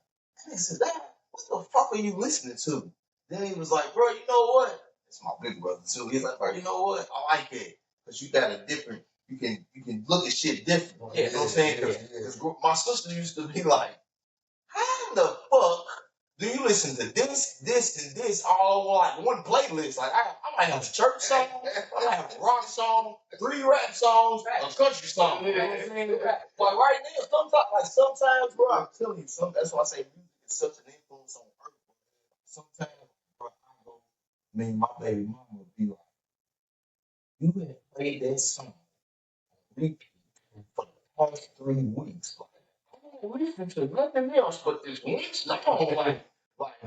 what the fuck are you listening to?" Then he was like, "Bro, you know what?" It's my big brother too. He's like, "Bro, you know what? I like it because you got a different you can look at shit different. You know what I'm saying? Because my sister used to be like, how the fuck do you listen to this, and this all on like one playlist? Like I might have a church song, I might have a rock song, 3 rap songs, a country song. You know what I'm saying? Like right now, sometimes, bro, I'm telling you, that's why I say music is such an influence on earth. Sometimes, bro, my baby mama would be like, you have played that song repeat for the past 3 weeks. Like, I don't listen to nothing else but this one song. Like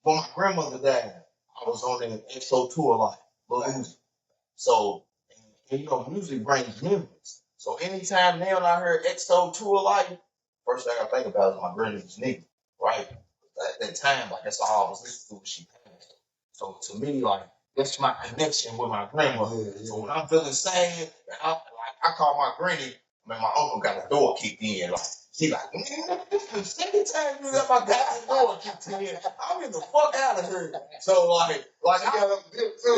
when my grandmother died, I was on an EXO tour a lot, Lil Uzi. So, and you know, music brings memories. So anytime now I heard EXO tour life, first thing I think about is my granny's nigga, right? At that time, like that's all I was listening to when she passed. So to me, like that's my connection with my grandmother. So when I'm feeling sad, I call my granny. Man, my uncle got the door kicked in. Like she like, man, this is the second time you got my goddamn door kicked in. I'm in the fuck out of here. So like I got a dip too.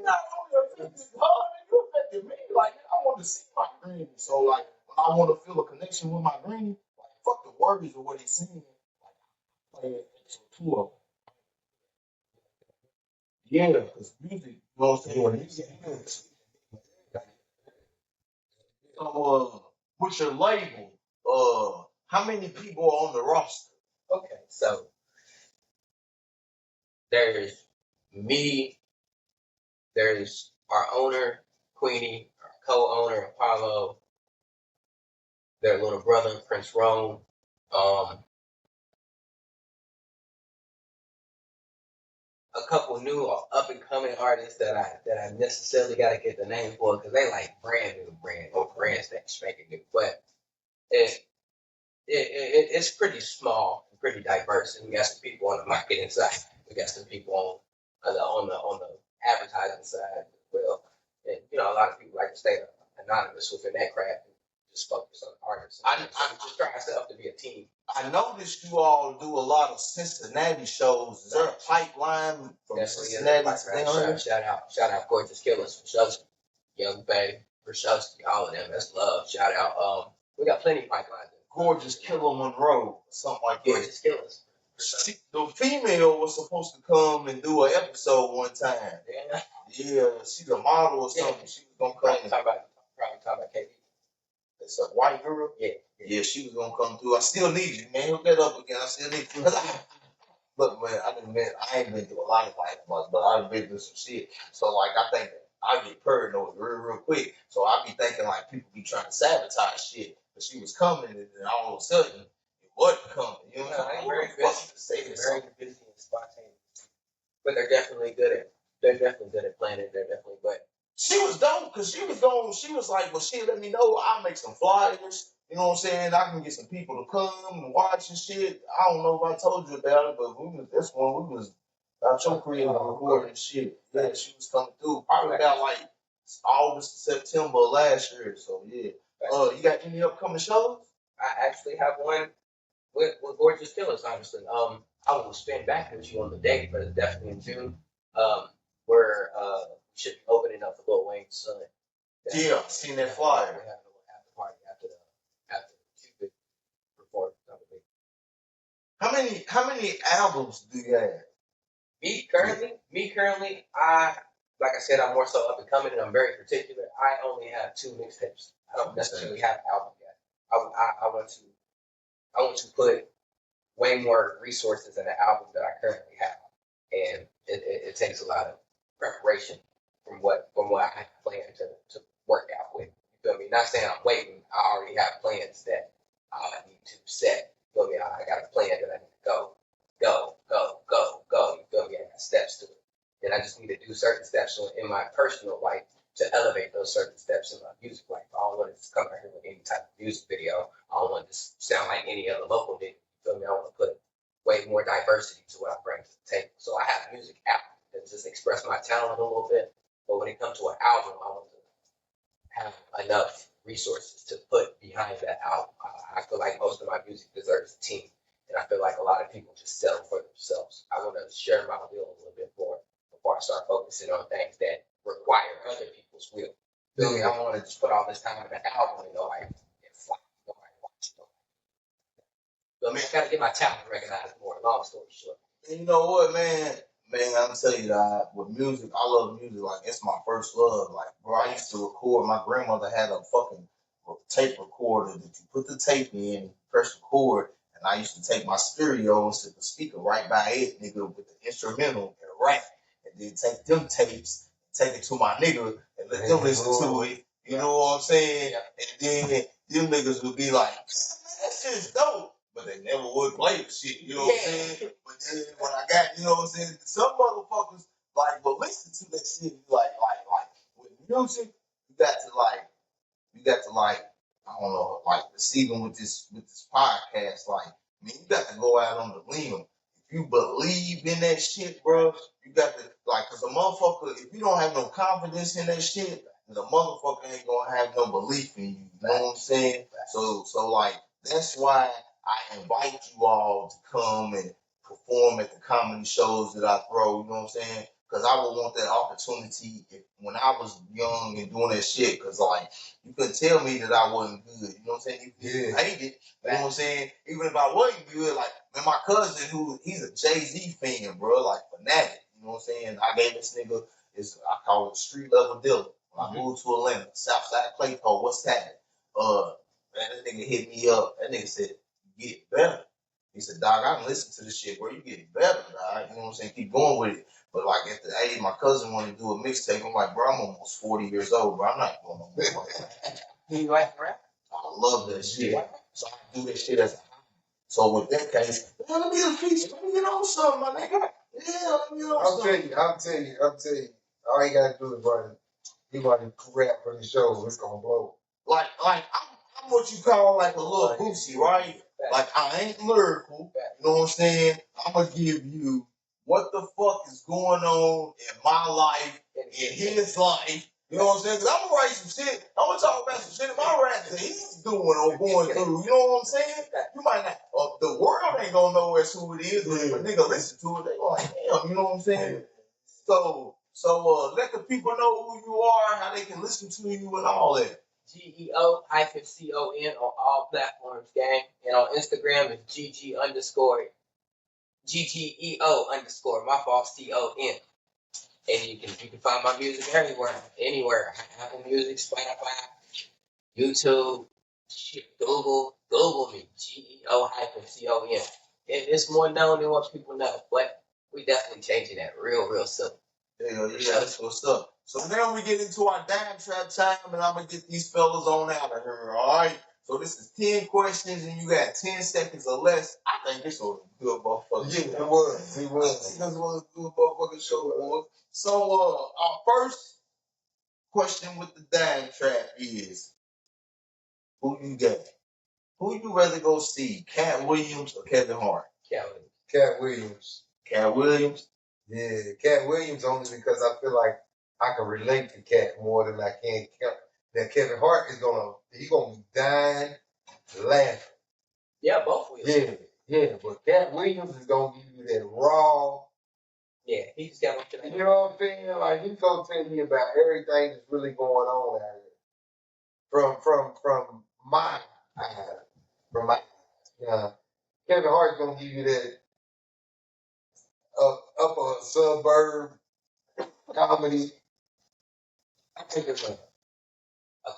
Not only affected her, you affected me. Like I want to see my granny. So like when I want to feel a connection with my granny, like fuck the words of what he's saying. Like play it tour. Yeah, because music, you know what I'm saying? So with your label, how many people are on the roster? Okay, so there's me, there's our owner, Queenie, our co-owner, Apollo, their little brother, Prince Rome, a couple new up and coming artists that I necessarily got to get the name for because they like brand or brands that's making new. But it's pretty small and pretty diverse, and we got some people on the marketing side, we got some people on the advertising side as well, and you know a lot of people like to stay anonymous within that craft and just focus on artists. I just try ourselves to be a team. I noticed you all do a lot of Cincinnati shows. Is there a pipeline from Cincinnati to Shout out Gorgeous Killers for Shusky, Young Bay for Shusky, all of them. That's love. Shout out. We got plenty of pipelines. Gorgeous Killer Monroe, something like that. Gorgeous Killers. The female was supposed to come and do an episode one time. Yeah. Yeah, she's a model or something. She was gonna come. Probably talk about KD. It's a white girl. Yeah, she was gonna come through. I still need you, man. Hook that up again. I still need you. Look, man, I ain't been through a lot of life, but I've been through some shit. So like, I think I get paranoid real quick. So I be thinking like people be trying to sabotage shit. But she was coming, and then all of a sudden it wasn't coming. You know what I'm saying? Very busy and spontaneous. But they're definitely good at planning. They're definitely good. She was dope because she was like, well, shit, let me know. I'll make some flyers. You know what I'm saying? I can get some people to come and watch and shit. I don't know if I told you about it, but we was out your crib recording shit. Yeah, she was coming through probably about like August, September of last year. So yeah. You got any upcoming shows? I actually have one with Gorgeous Killers, honestly. I will spin back with you on the date, but it's definitely in June. Where should be opening up for Lil Wayne's son. Yeah, seen that flyer. We're having a after party after Cupid performed. How many albums do you have? Me currently, like I said, I'm more so up and coming, and I'm very particular. I only have 2 mixtapes. I don't necessarily have an album yet. I want to put way more resources in the album that I currently have, and it takes a lot of preparation from what I plan to work out with. You feel me? Not saying I'm waiting. I already have plans that I need to set. You feel me? I got a plan that I need to go. You feel me? I got steps to it. Then I just need to do certain steps in my personal life to elevate those certain steps in my music life. I don't want to just come out here with any type of music video. I don't want to just sound like any other local nigga. You feel me? I want to put way more diversity to what I bring to the table. So I have music out to just express my talent a little bit. But when it comes to an album, I want to have enough resources to put behind that album. I feel like most of my music deserves a team. And I feel like a lot of people just settle for themselves. I want to share my wheel a little bit more before I start focusing on things that Feel me? I don't want to just put all this time in the album and nobody watch it. Feel me? I gotta get my talent recognized more. Long story short. And you know what, man? Man, I'm telling you that with music, I love music. Like, it's my first love. Like, bro, I used to record. My grandmother had a fucking tape recorder that you put the tape in, press record, and I used to take my stereo and stick the speaker right by it, nigga, with the instrumental and rap, and then take them tapes, take it to my nigga, and let them listen to it. You know what I'm saying? And then them niggas would be like, man, that shit's dope. But they never would play the shit, you know what I'm saying? But then when I got, you know what I'm saying, some motherfuckers like will listen to that shit like with music, you got to like, I don't know, like even with this podcast, like, I mean, you got to go out on the limb. If you believe in that shit, bro, you got to like, cause a motherfucker, if you don't have no confidence in that shit, the motherfucker ain't gonna have no belief in you. You know what I'm saying? So like, that's why I invite you all to come and perform at the comedy shows that I throw. You know what I'm saying? Because I would want that opportunity when I was young and doing that shit. Because, like, you couldn't tell me that I wasn't good. You know what I'm saying? You hate it. You know what I'm saying? Even if I wasn't good, like, man, my cousin, he's a Jay-Z fan, bro, like, fanatic. You know what I'm saying? I gave this nigga, I call it street level dealer. When I moved to Atlanta, Southside Claypole, what's that? Man, that nigga hit me up. That nigga said, get better. He said, dog, I can listen to this shit, bro. You get better, dog. You know what I'm saying? Keep going with it. But like at the age, my cousin wanted to do a mixtape. I'm like, bro, I'm almost 40 years old, bro. I'm not going no more. Do you like rap? I love that shit. So I do that shit as a hobby. So with that case, man, let me get a feature. Let me get on something, my nigga. Yeah, let me get on something. I'm telling you. All you gotta do is you gotta rap for the show. It's gonna blow. Like I'm what you call like a little Boosie, right? Like I ain't lyrical. You know what I'm saying? I'm gonna give you what the fuck is going on in my life, in his life. You know what I'm saying? Because I'm gonna write some shit. I'm gonna talk about some shit in my rap that he's doing or going through. You know what I'm saying? You might not. The world ain't gonna know who it is, but if a nigga listen to it, they go like, damn. You know what I'm saying? So let the people know who you are, how they can listen to you, and all that. GEO-CON on all platforms, gang. And on Instagram is GGEO_. My fault, CON. And you can find my music anywhere. Apple Music, Spotify, YouTube, shit, Google me, GEO-CON. It's more known than what people know, but we definitely changing that real simple. Yeah, that's what's up. So now we get into our dime trap time, and I'm gonna get these fellas on out of here. All right. So this is 10 questions, and you got 10 seconds or less. I think this was a good motherfucker. Yeah, it was. I think this was a good motherfucking show. It was. So our first question with the dime trap is, who you got? Who you rather go see, Cat Williams or Kevin Hart? Cat Williams. Cat Williams. Yeah, Cat Williams only because I feel like I can relate to Cat more than I can. That Kevin Hart is gonna be dying laughing. Yeah, both will. Yeah, but Cat Williams is gonna give you that raw. Yeah, he just got what you know what I'm saying? Like he's gonna tell you about everything that's really going on out here. From my Kevin Hart's gonna give you that upper suburb comedy. I think it's a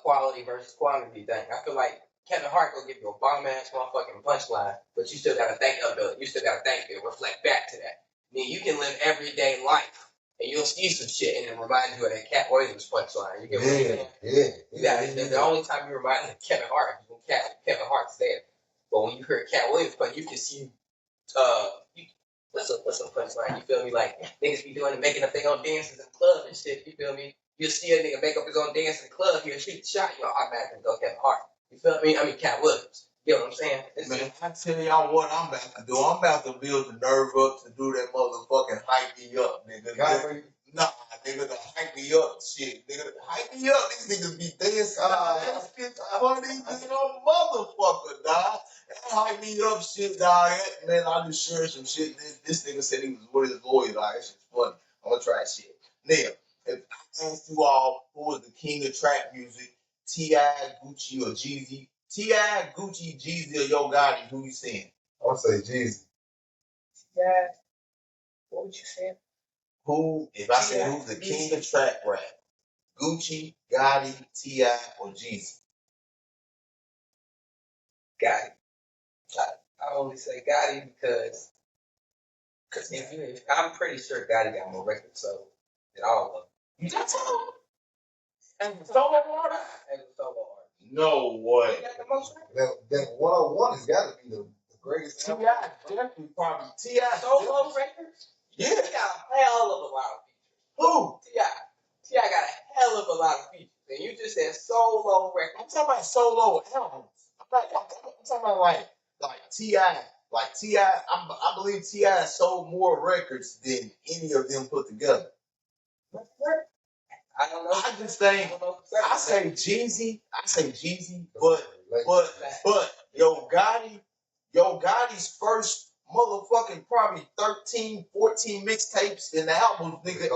quality versus quantity thing. I feel like Kevin Hart will give you a bomb ass motherfucking punchline, but you still gotta think it, reflect back to that. I mean, you can live everyday life and you'll see some shit and it reminds you of that Cat Williams punchline. You get what I'm saying? Yeah. The only time you remind me of Kevin Hart is when Kevin Hart's there. But when you hear Cat Williams punch, you can see what's a punchline? You feel me? Like niggas be doing making up their own dances in clubs and shit. You feel me? You'll see a nigga make up his own dance in the club, he'll shoot the shot, you'll automatically go Kevin Hart. You feel me? I mean Cat Williams. You know what I'm saying? Man, I tell y'all what I'm about to do. I'm about to build the nerve up to do that motherfucking hype me up, nigga. Nah, nigga, the hype me up shit. Nigga, hype me up. These niggas be dancing. That shit's funny as a motherfucker, dog. That hype me up shit, dog. Man, I just shared some shit. This nigga said he was with his lawyer, dog. That shit's funny. I'm gonna try shit. Now, if I asked you all who was the king of trap music, T.I., Gucci, or Jeezy, T.I., Gucci, Jeezy, or Yo Gotti, who you saying? I would say Jeezy. Yeah. What would you say? Who, if I say who's the king of trap rap, Gucci, Gotti, T.I., or Jeezy? Gotti. I only say Gotti because if I'm pretty sure Gotti got more records sold than all of them. That's all. And solo artist. And solo artist. No way. He got the most records. That 101 has got to be the greatest. T.I. definitely probably. T.I. Solo records. Yeah. He got a hell of a lot of features. Who? T.I. got a hell of a lot of features. And you just said solo records. I'm talking about solo albums. I'm talking about like T.I. Like T.I. I believe T.I. sold more records than any of them put together. I don't know. I just think I say Jeezy, but Yo Gotti's first motherfucking probably 13, 14 mixtapes and albums, nigga,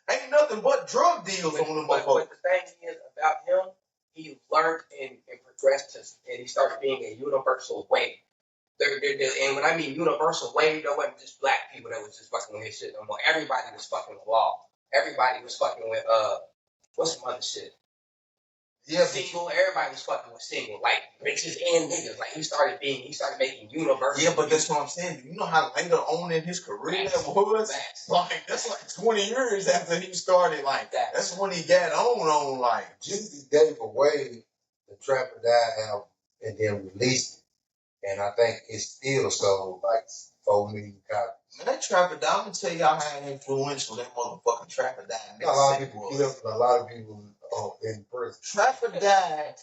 ain't nothing but drug deals on them motherfuckers. But the thing is about him, he learned and progressed and he started being a universal wave. And when I mean universal wave, there wasn't just black people that was just fucking with his shit no more. Everybody was fucking with Law. Everybody was fucking with what's some other shit? Yeah, Single. Everybody was fucking with single, like bitches and niggas. Like he started making universal. Yeah, but that's what I'm saying. You know how later on in his career that was? Like that's like 20 years after he started. Like that's when he got on. Like Jeezy gave away the Trap or Die album and then released it, and I think it still sold like 4 million copies. Man, that Trap or Die, I'm gonna tell y'all how influential that motherfucking Trap or Die A lot of people was. killed and a lot of people in prison. Trap or Die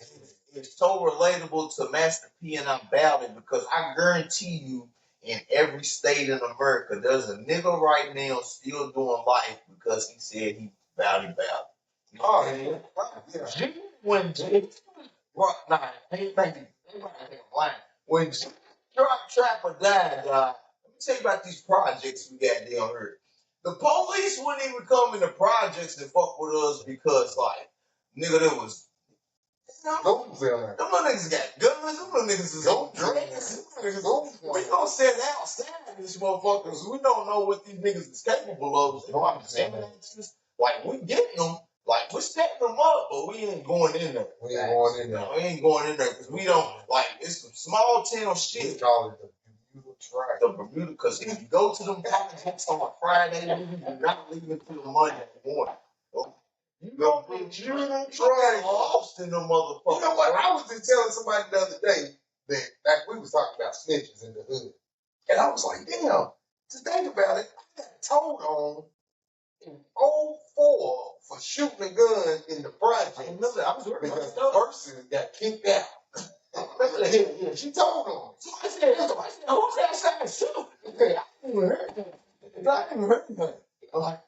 is so relatable to Master P and I'm Ballad because I guarantee you in every state in America there's a nigga right now still doing life because he said he Ballad. Oh, yeah. When G, when G dropped Trap or Die, let me tell you about these projects we got down here. The police wouldn't even come in the projects and fuck with us because, like, nigga, there was. Guns in there. Them little niggas got guns. Them little niggas is on drugs. We gonna sit outside these motherfuckers. We don't know what these niggas is capable of. You know what I'm saying? Like, we getting them. Like, we're setting them up, but we ain't going in there. We ain't going in there. No, we ain't going in there because we don't, like, it's some small town shit. We call it the Bermuda Triangle. The Bermuda, because if you go to them projects on a Friday, you're not leaving till the Monday morning. You know, you lost in the motherfucker. You know what? I was just telling somebody the other day that we was talking about snitches in the hood. And I was like, damn, just think about it. I got told on in 04 for shooting a gun in the project. I remember that. I was working because the person got kicked out. Yeah, she told on me. So I said, who's that side shooting? I didn't even heard that. Like,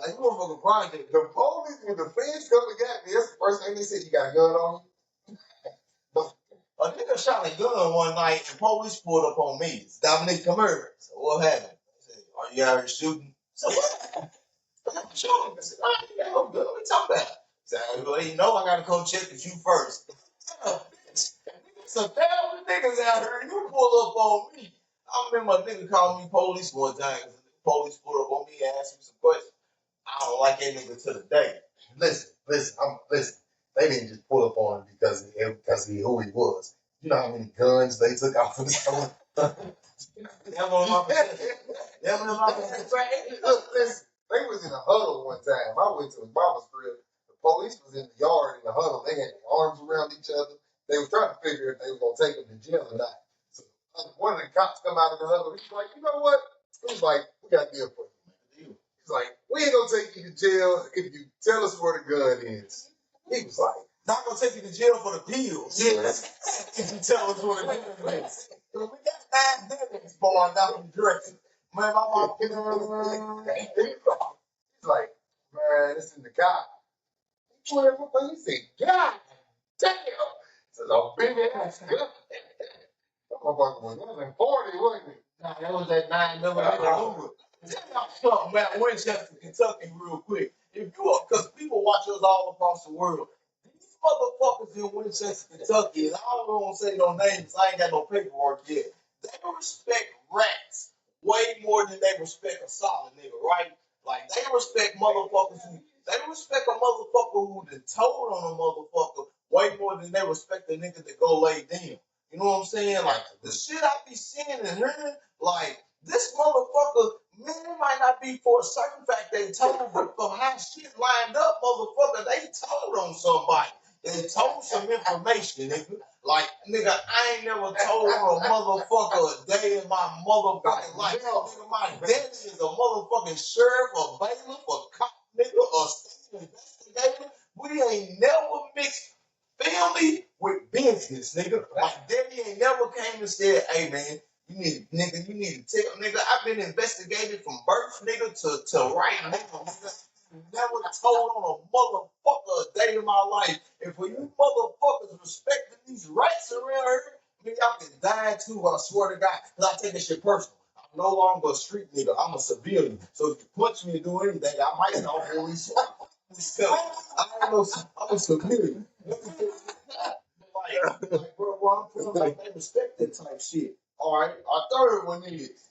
you motherfucking project. The police, when the feds come and got me, that's the first thing they said, you got a gun on you? A nigga shot a gun one night and police pulled up on me. It's Dominic Comer. So what happened? I said, are you out here shooting? So what? I'm shooting. I said, I'm good. What you talking about? He said, well, you know I gotta come check with you first. It's 1,000 niggas out here and you pull up on me. I remember a nigga calling me police one time. The police pulled up on me and asked me some questions. I don't like that nigga to the day. Listen. They didn't just pull up on him because of who he was. You know how many guns they took out from the store? Look, listen, they was in a huddle one time. I went to his mama's crib. The police was in the yard in the huddle. They had their arms around each other. They were trying to figure if they were going to take him to jail or not. So one of the cops come out of the huddle. He's like, you know what? He's like, we got a deal for you. He's like, we ain't going to take you to jail if you tell us where the gun is. He was like, not gonna take you to jail for the pills. yeah. If you tell us what it is. We got 9 billions born out from drinking. Man, my mom. He's like, man, it's in the car. He put everything. He said, God damn. It's a big ass gun. That motherfucker was 40, wasn't it? Nah, that was that 9 millimeter Luger. Tell y'all something about Winchester, Kentucky, real quick. If you are, because people watch us all across the world. These motherfuckers in Winchester, Kentucky, and I don't want to say no names, I ain't got no paperwork yet. They respect rats way more than they respect a solid nigga, right? Like, they respect motherfuckers who, they respect a motherfucker who done told on a motherfucker way more than they respect the nigga that go lay down. You know what I'm saying? Like, the shit I be seeing and hearing, like, this motherfucker, man, it might not be for a certain fact they told, but from how shit lined up, motherfucker, they told on somebody. They told some information, nigga. Like, nigga, I ain't never told on a motherfucker a day in my motherfucking life. Nigga, my daddy is a motherfucking sheriff, a bailiff, a cop, nigga, a state investigator. We ain't never mixed family with business, nigga. My daddy ain't never came and said, hey, man, you need to tell, nigga, I've been investigated from birth, nigga, to right now, nigga. Never told on a motherfucker a day in my life. And for you motherfuckers respecting these rights around here, nigga, y'all can die too, I swear to God. Because I take this shit personal. I'm no longer a street nigga. I'm a civilian. So if you punch me or do anything, I might not always I'm a civilian. Like, bro, I'm feeling like they respect that type shit. All right, our third one is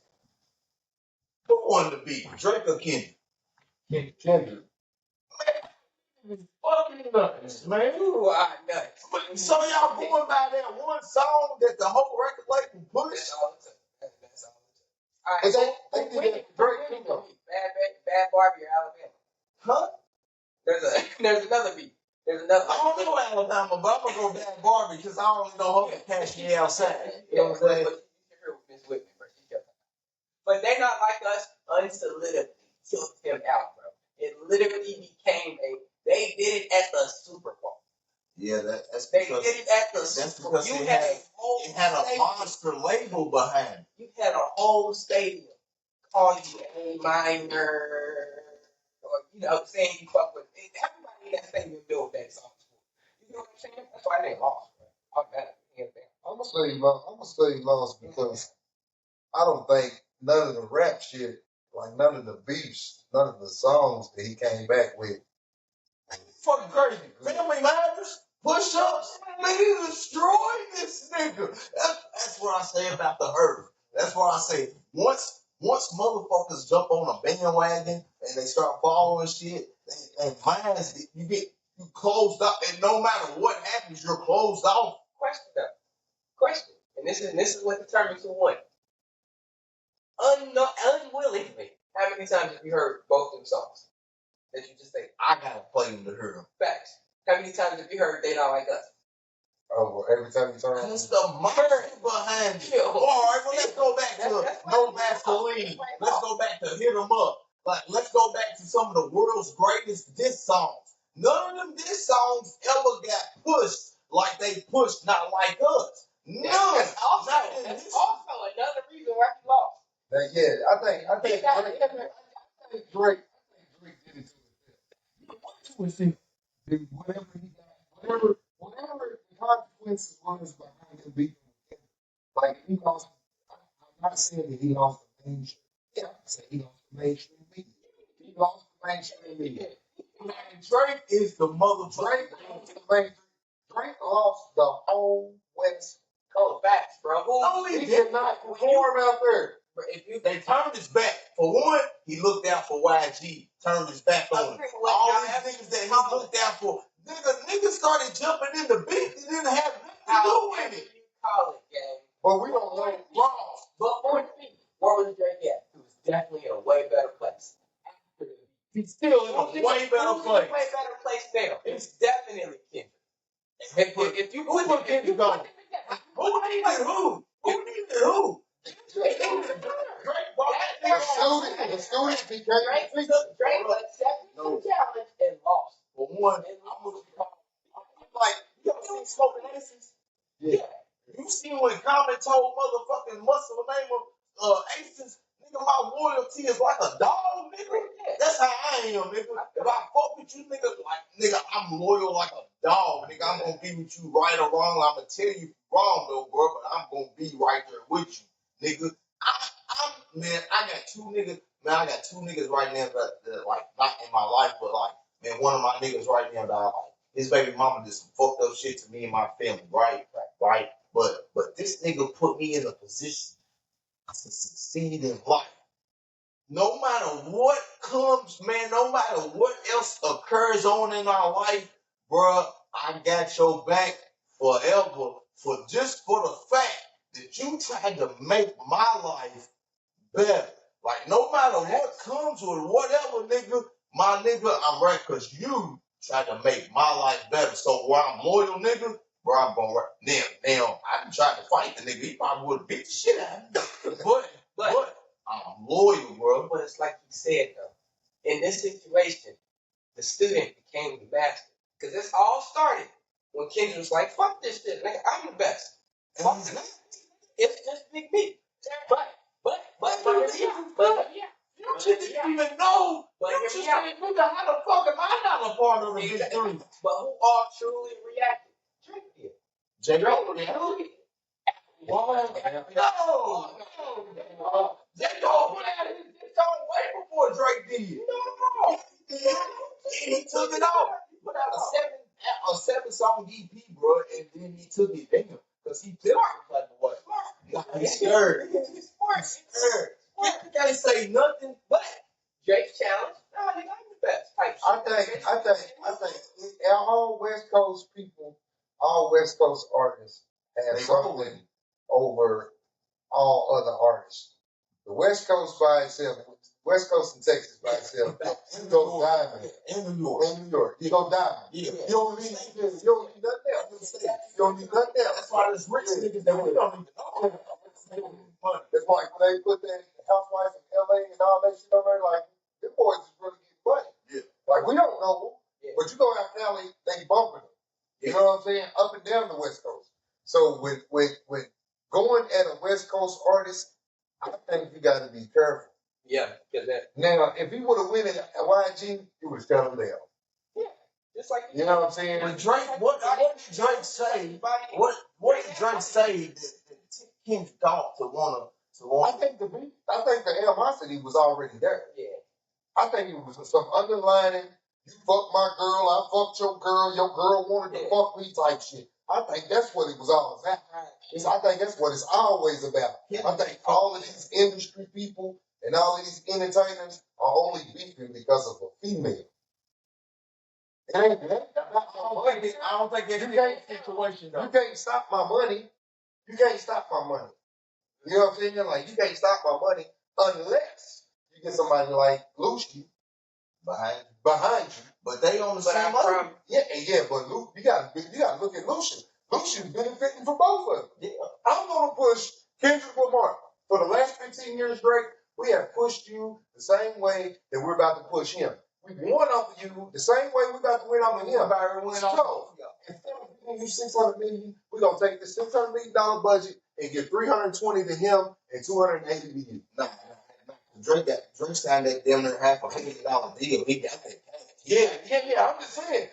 who on the beat, Drake or Kendrick? Kendrick. Fucking nuts, man. You are nuts. So y'all going by that one song that the whole record label pushed? That's all it took. That's all it took. All right, They did that Drake too. Bad Barbie or Alabama. Huh? There's another beat. There's another. I don't know Alabama, but I'm gonna go Bad Barbie because I don't know her cash me outside. You know what I'm saying? But they not like us unsolidly took him out, bro. It literally became they did it at the Super Bowl. Yeah, that's They because did it at the that's Super Bowl. because it had a monster label behind it. You had a whole stadium calling you A minor, or saying you fuck with it. Everybody in that stadium built that song. You know what I'm saying? That's why they lost, bro. I'm gonna say he lost because I don't think none of the rap shit, like none of the beefs, none of the songs that he came back with. Fucking crazy. Family Matters, push ups, man, he destroyed this nigga. That's what I say about the earth. That's what I say. Once motherfuckers jump on a bandwagon and they start following shit, and minds you closed up, and no matter what happens, you're closed off. Question. And this is what determines who won. Unwillingly, how many times have you heard both them songs? That you just say, I gotta play them to hear them. Facts. How many times have you heard They Not Like Us? Oh, every time you turn on. That's the mind behind it. All right, well, let's go back to No Vaseline. Let's go back to Hit 'Em Up. Like, let's go back to some of the world's greatest diss songs. None of them diss songs ever got pushed like they pushed Not Like Us. None. That's also another reason why he lost. I think Drake did it to himself. Whatever he got, whatever the consequences was behind him beating him. Like he lost. I'm not saying that he lost the mainstream. Yeah, I say he lost the mainstream media. He lost the mainstream media. Man, Drake is the Drake lost the whole West Coast. Facts, bro. He did not perform out there. They turned his back. For one, he looked out for YG, turned his back on him. All these niggas that he looked out for, niggas started jumping in the beat. They didn't have nothing to do with it. But we don't know wrong. But for me, where was Drake at? He was definitely in a way better place. He's still in a way better place. Way better place now. It's definitely Kendrick. If you put Kendrick on, who needed who? Who needed who? Drake brought that The students became Drake accepted the challenge and lost. For one, like, you ever seen Smoking Aces? Yeah. You seen when Common told motherfucking muscle name of Aces, nigga, my loyalty is like a dog, nigga. That's how I am, nigga. If I fuck with you, nigga, I'm loyal like a dog, nigga. I'm gonna be with you right or wrong. I'm gonna tell you wrong though, bro, but I'm gonna be right there with you, nigga. man, I got two niggas. Man, I got two niggas right now that like not in my life, but like, man, one of my niggas right now that I like. His baby mama did some fucked up shit to me and my family, right? Right. But this nigga put me in a position to succeed in life. No matter what comes, man, no matter what else occurs on in our life, bruh, I got your back forever for the fact that you tried to make my life better. Like, no matter what comes with whatever, nigga, my nigga, I'm right, because you tried to make my life better. So, where I'm loyal, nigga, bro, I'm going right. Now, I done tried to fight the nigga. He probably would have beat the shit out of me. But I'm loyal, bro. But it's like you said, though. In this situation, the student became the master. Because this all started when Kendrick was like, fuck this shit, nigga, I'm the best. Fuck this. It's just big me. But yeah. You didn't even know. You just didn't know how the fuck am I not a part of the big three? But who all truly reacted? Drake did. J. Cole, Drake did. no. J. Cole put out his song way before Drake did. No. He took it off. He put out a seven song EP, bro, and then he took it down because he felt some type of way. He's scared. He's scared. You can't say nothing. But Drake's challenge, no, nigga, I'm the best. Type shit. I think all West Coast people, all West Coast artists have something over all other artists. The West Coast by itself, West Coast and Texas by itself, you go diamond. In New York. You go diamond. Yeah. You don't need nothing else. You don't need nothing else. That's why there's rich niggas that we don't even know. It's like when they put that housewife in LA and all that shit on there, like, them boys is really getting money. Yeah. Like, we don't know them, but you go out in LA, they bumping them. You know what I'm saying? Up and down the West Coast. So with going at a West Coast artist, I think you got to be careful. Yeah, because that. Now, if he would have win it at YG, he would have shut him down. Yeah, just like you know what I'm saying. When Drake, what did Drake say? What did Drake say that Kendrick thought to want? I think the animosity was already there. Yeah. I think it was some underlining. You fuck my girl, I fucked your girl wanted to fuck me type shit. I think that's what it was all about. I think that's what it's always about. I think all of these industry people and all of these entertainers are only beefing because of a female. I don't think it's a situation. You can't stop my money. You can't stop my money. You know what I'm saying? Like, you can't stop my money unless you get somebody like Lucy behind you. But they on the same money. Yeah, but Luke, you gotta look at Lucian. Lucian's benefiting from both of them. Yeah. I'm gonna push Kendrick Lamar. For the last 15 years, Drake, we have pushed you the same way that we're about to push him. We won off of you the same way we're about to win off of him. So, instead of giving you $600 million, we're gonna take the $600 million budget and give $320 to him and $280 to you. Nah. Drake signed that damn near $500 million deal. He got that. Yeah. I'm just saying.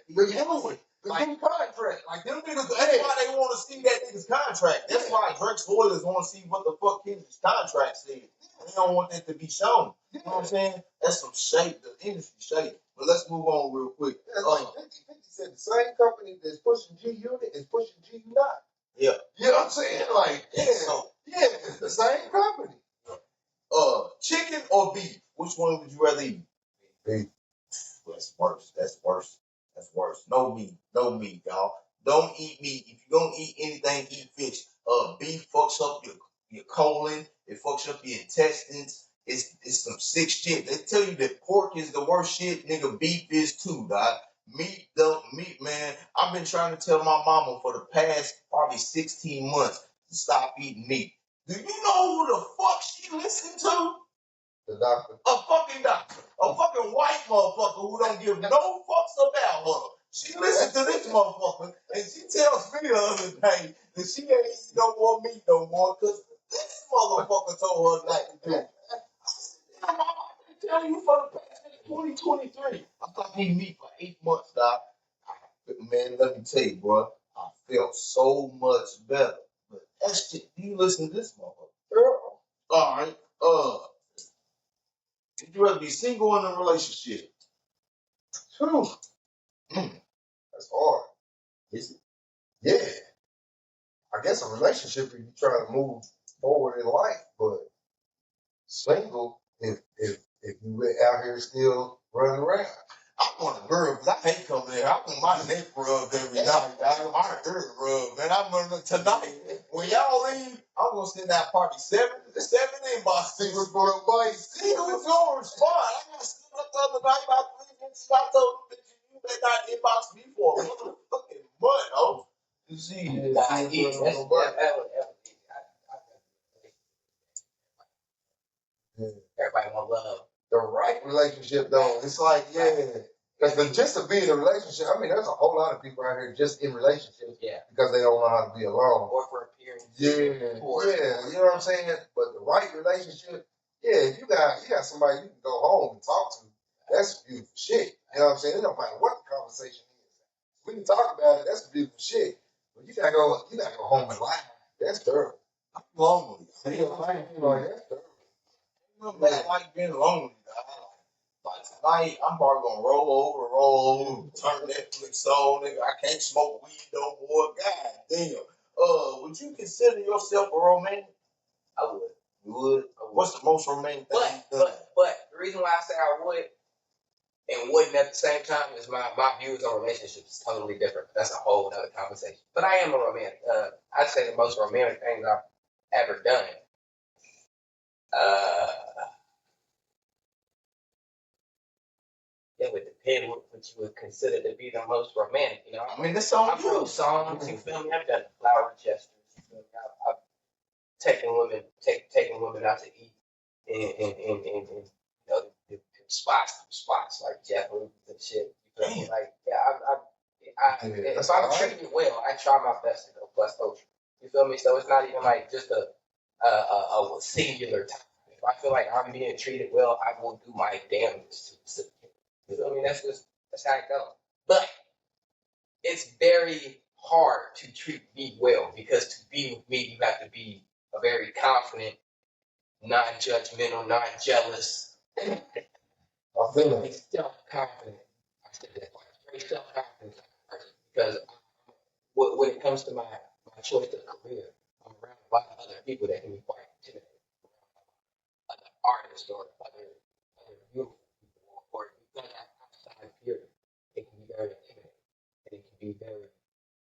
The new contract. Like, them niggas, that's why they want to see that nigga's contract. That's why Drake's lawyers want to see what the fuck Kendrick's contract says. They don't want that to be shown. You know what I'm saying? That's some shade, the industry shade. But let's move on real quick. 50 said the same company that's pushing G Unit is pushing G Unit. Yeah. You know what I'm saying? Like, it's the same company. Chicken or beef? Which one would you rather eat? Beef. That's worse. No meat, y'all. Don't eat meat. If you're gonna eat anything, eat fish. Beef fucks up your colon. It fucks up your intestines. It's some sick shit. They tell you that pork is the worst shit, nigga. Beef is too, dog. Meat, man. I've been trying to tell my mama for the past probably 16 months to stop eating meat. Do you know who the fuck she listened to? The doctor. A fucking doctor. A fucking white motherfucker who don't give no fucks about her. She listened to this motherfucker and she tells me the other day that she ain't eating no more meat no more because this motherfucker told her not to do it. I've been telling you for the past 2023. I stopped eating meat for 8 months, doc. Man, let me tell you, bro. I felt so much better. But that shit, do you listen to this motherfucker? Girl. All right. Would you rather be single or in a relationship? Whew, that's hard. Is it? Yeah. I guess a relationship if you try to move forward in life, but single if you out here still running around. I want a girl because I hate coming there. I want my neck rubbed every night. I want my ear rubbed, man. I'm gonna tonight. When y'all leave, I'm gonna send that party 7 inbox singles for a bite. Single is yours. Fine. I got stood up the other night about 3 minutes. I told the bitch, you better not inbox me for a motherfucking month, oh. You see, Nah, easy. That was easy. Everybody want love. The right relationship though, it's like, yeah. Because just to be in a relationship, I mean, there's a whole lot of people out here just in relationships because they don't know how to be alone. Or for appearance. Yeah, you know what I'm saying? But the right relationship, yeah, if you got somebody you can go home and talk to, that's beautiful shit. You know what I'm saying? It don't matter what the conversation is. We can talk about it, that's beautiful shit. But you gotta go home and lie. That's terrible. I'm lonely. That's terrible. Man, I like being lonely. Like tonight, I'm probably gonna roll over, turn Netflix on, nigga. I can't smoke weed no more. God damn. Would you consider yourself a romantic? I would. You would? What's the most romantic thing you've done? But the reason why I say I would and wouldn't at the same time is my views on relationships is totally different. That's a whole other conversation. But I am a romantic. I'd say the most romantic things I've ever done. It would depend what you would consider to be the most romantic. You know, I mean, this on I wrote songs. You feel me? I've done flower gestures. You feel me? I've taken women out to eat and you know the spots like Jeff Lee and shit. You feel me? Like if I'm treating it well, I try my best to go plus ultra. You feel me? So it's not even like just a singular time. If I feel like I'm being treated well, I will do my damnedest to. You feel me? That's how it goes. But it's very hard to treat me well because to be with me, you have to be a very confident, non-judgmental, non-jealous, very self-confident. I said that part. Very self-confident person because when it comes to my choice of career, I'm around a lot of other people that can be quite intimidating. Other artists or other beautiful people, or because I'm outside of here, it can be very intimidating and it can be very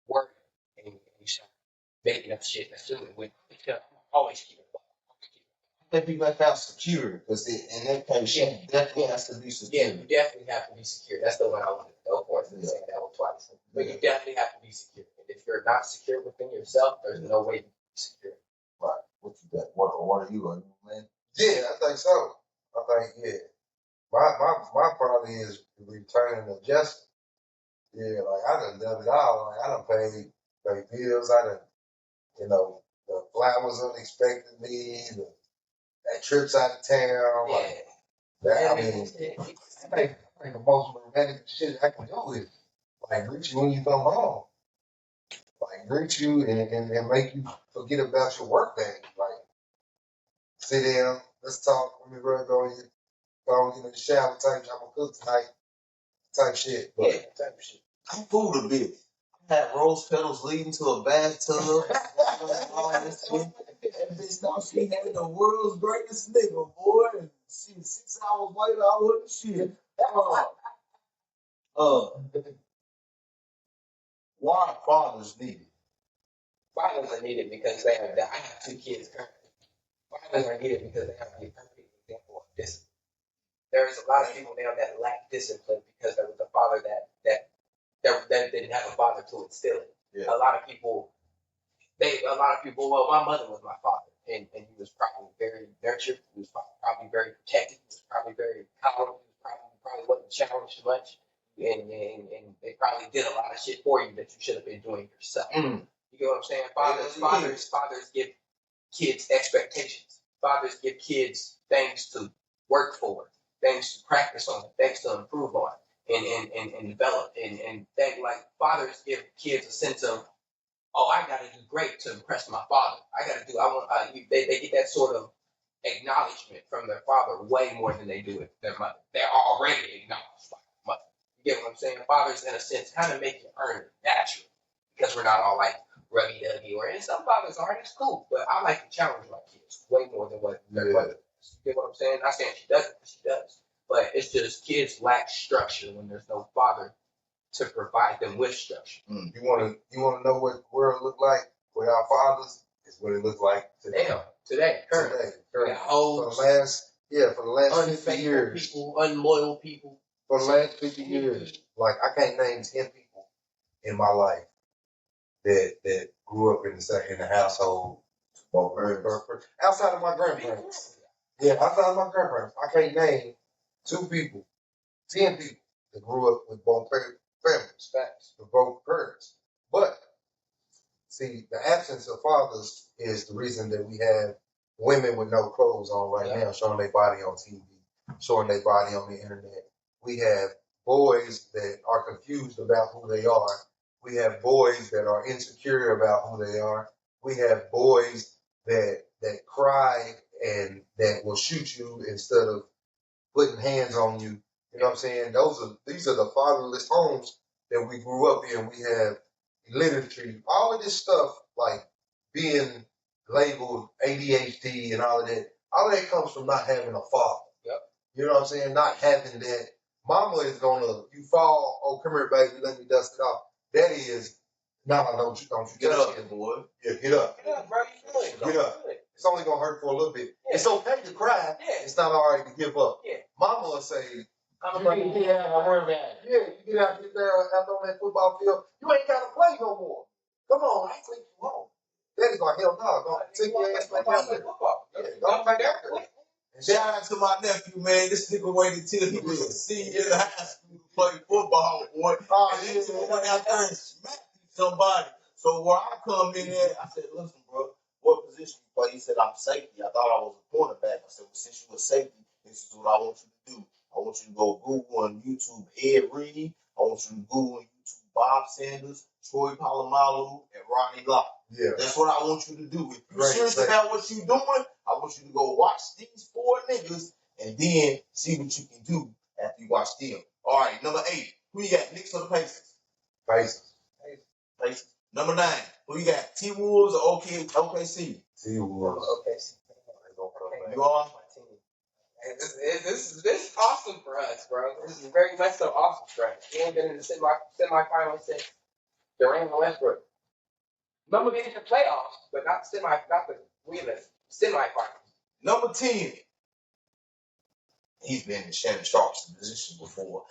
wordy and you start making up shit and assuming when always keep it up. I think people have to have security because in that case, you definitely has to be secure. Yeah, you definitely have to be secure. That's the one I wanted to go for. Instead of saying that one twice. But you definitely have to be secure. And if you're not secure within yourself, there's no way you can be secure. Right. What you got? What are you, man? Yeah, I think so. I think, yeah. My probably is returning the justice. Yeah, like I done it all. Like I done paid bills. I done, the flowers unexpectedly, that trips out of town. Yeah. Like that, I think the most romantic shit I can do is like greet you when you come home. Like greet you and make you forget about your work day. Like sit down, let's talk. Let me run go get in the shower type. I'm gonna cook tonight type shit. But type shit. I'm fooled a bit. I had rose petals leading to a bathtub. All this shit. And bitch thought she had the world's greatest nigga, boy. And shit, 6 hours later, I wasn't shit. Why are fathers needed? Fathers are needed because I have 2 kids currently. Fathers are needed because they have to be a perfect example of discipline. There's a lot of people now that lack discipline because there was a father that didn't have a father to instill it. Yeah. A lot of people, well, my mother was my father, and he was probably very nurtured. He was probably very protected. He was probably very calm. He was probably wasn't challenged much, and they probably did a lot of shit for you that you should have been doing yourself. You get what I'm saying? Fathers give kids expectations. Fathers give kids things to work for, things to practice on, things to improve on, and develop. And like fathers give kids a sense of, oh, I got to do great to impress my father. They get that sort of acknowledgement from their father way more than they do their mother. They're already acknowledged by their mother. You get what I'm saying? Fathers, in a sense, kind of make you earn it naturally because we're not all like ruggy duggy and some fathers are. It's cool, but I like to challenge my kids way more than what their mother does. You get what I'm saying? Not saying she doesn't, she does. But it's just kids lack structure when there's no father to provide them with structure. You wanna know what the world look like without fathers? It's what it looks like today. Today, currently. Currently. Hoes, For the last 50 years. People, unloyal people. For the last 50 years. Like I can't name 10 people in my life that grew up in the household. Outside of my grandparents. Yeah, outside of my grandparents. I can't name 2 people, 10 people that grew up with both families, with both parents. But see, the absence of fathers is the reason that we have women with no clothes on right now, showing their body on TV, showing their body on the internet. We have boys that are confused about who they are. We have boys that are insecure about who they are. We have boys that cry and that will shoot you instead of putting hands on you. You know what I'm saying? These are the fatherless homes that we grew up in. We have literature, all of this stuff like being labeled ADHD and all of that. All of that comes from not having a father. Yep. You know what I'm saying? Not having that. Mama is gonna, you fall, oh come here baby, let me dust it off. Daddy is, no, don't you Get up, boy. Yeah, get up. Get up, bro. You good. Get up. It's only gonna hurt for a little bit. Yeah. It's okay to cry. Yeah. It's not alright to give up. Yeah. Mama will say, I'm going to get out of my back. yeah, you get out there on that football field, you ain't gotta play no more. Come on, I take you home. Daddy's like, hell no, don't take your ass back out there. Yeah, don't back out there. Shout out to my nephew, man. This nigga waited till he was a senior in high school to play football, boy. And then he went out there and smacked somebody. So where I come in there, I said, listen, bro, what position you play? He said, I'm safety. I thought I was a cornerback. I said, well, since you a safety, this is what I want you to do. I want you to go Google on YouTube Ed Reed. I want you to Google on YouTube Bob Sanders, Troy Polamalu, and Ronnie Lott. Yeah. That's what I want you to do. If you're serious about what you're doing, I want you to go watch these 4 niggas and then see what you can do after you watch them. All right, number 8. Who you got? Knicks or the Pacers? Pacers. Number 9. Who you got? T-Wolves or OKC? T-Wolves. OKC. You are? This is awesome for us, bro. This is very much so awesome for us. We ain't been in the semifinals since Durant and Westbrook. Remember being in the playoffs, but not we in the semifinals. Number 10. He's been in Shannon Sharp's position before.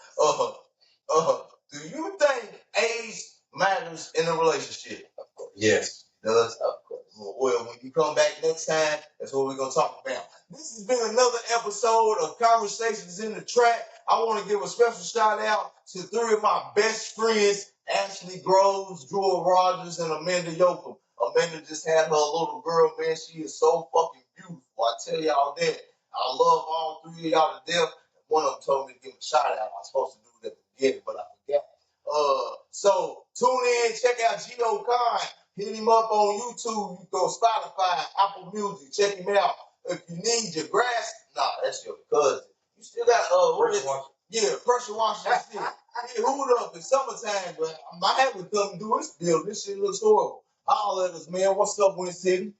Do you think age matters in a relationship? Of course. Yes. It does? Of course. Well, when you come back next time, that's what we're going to talk about. This has been another episode of Conversations in the Track. I want to give a special shout out to 3 of my best friends, Ashley Groves, Drew Rogers, and Amanda Yoakum. Amanda just had her little girl, man. She is so fucking beautiful. I tell y'all that. I love all 3 of y'all to death. One of them told me to give a shout out. I was supposed to do it at the beginning, but I forgot. So tune in, check out Gio Khan. Hit him up on YouTube. You go Spotify, Apple Music. Check him out. If you need your grass, that's your cousin. You still got pressure washer and shit. He hood up in summertime, but I might have to come and do this deal. This shit looks horrible. Holler at us, man. What's up, Wind City?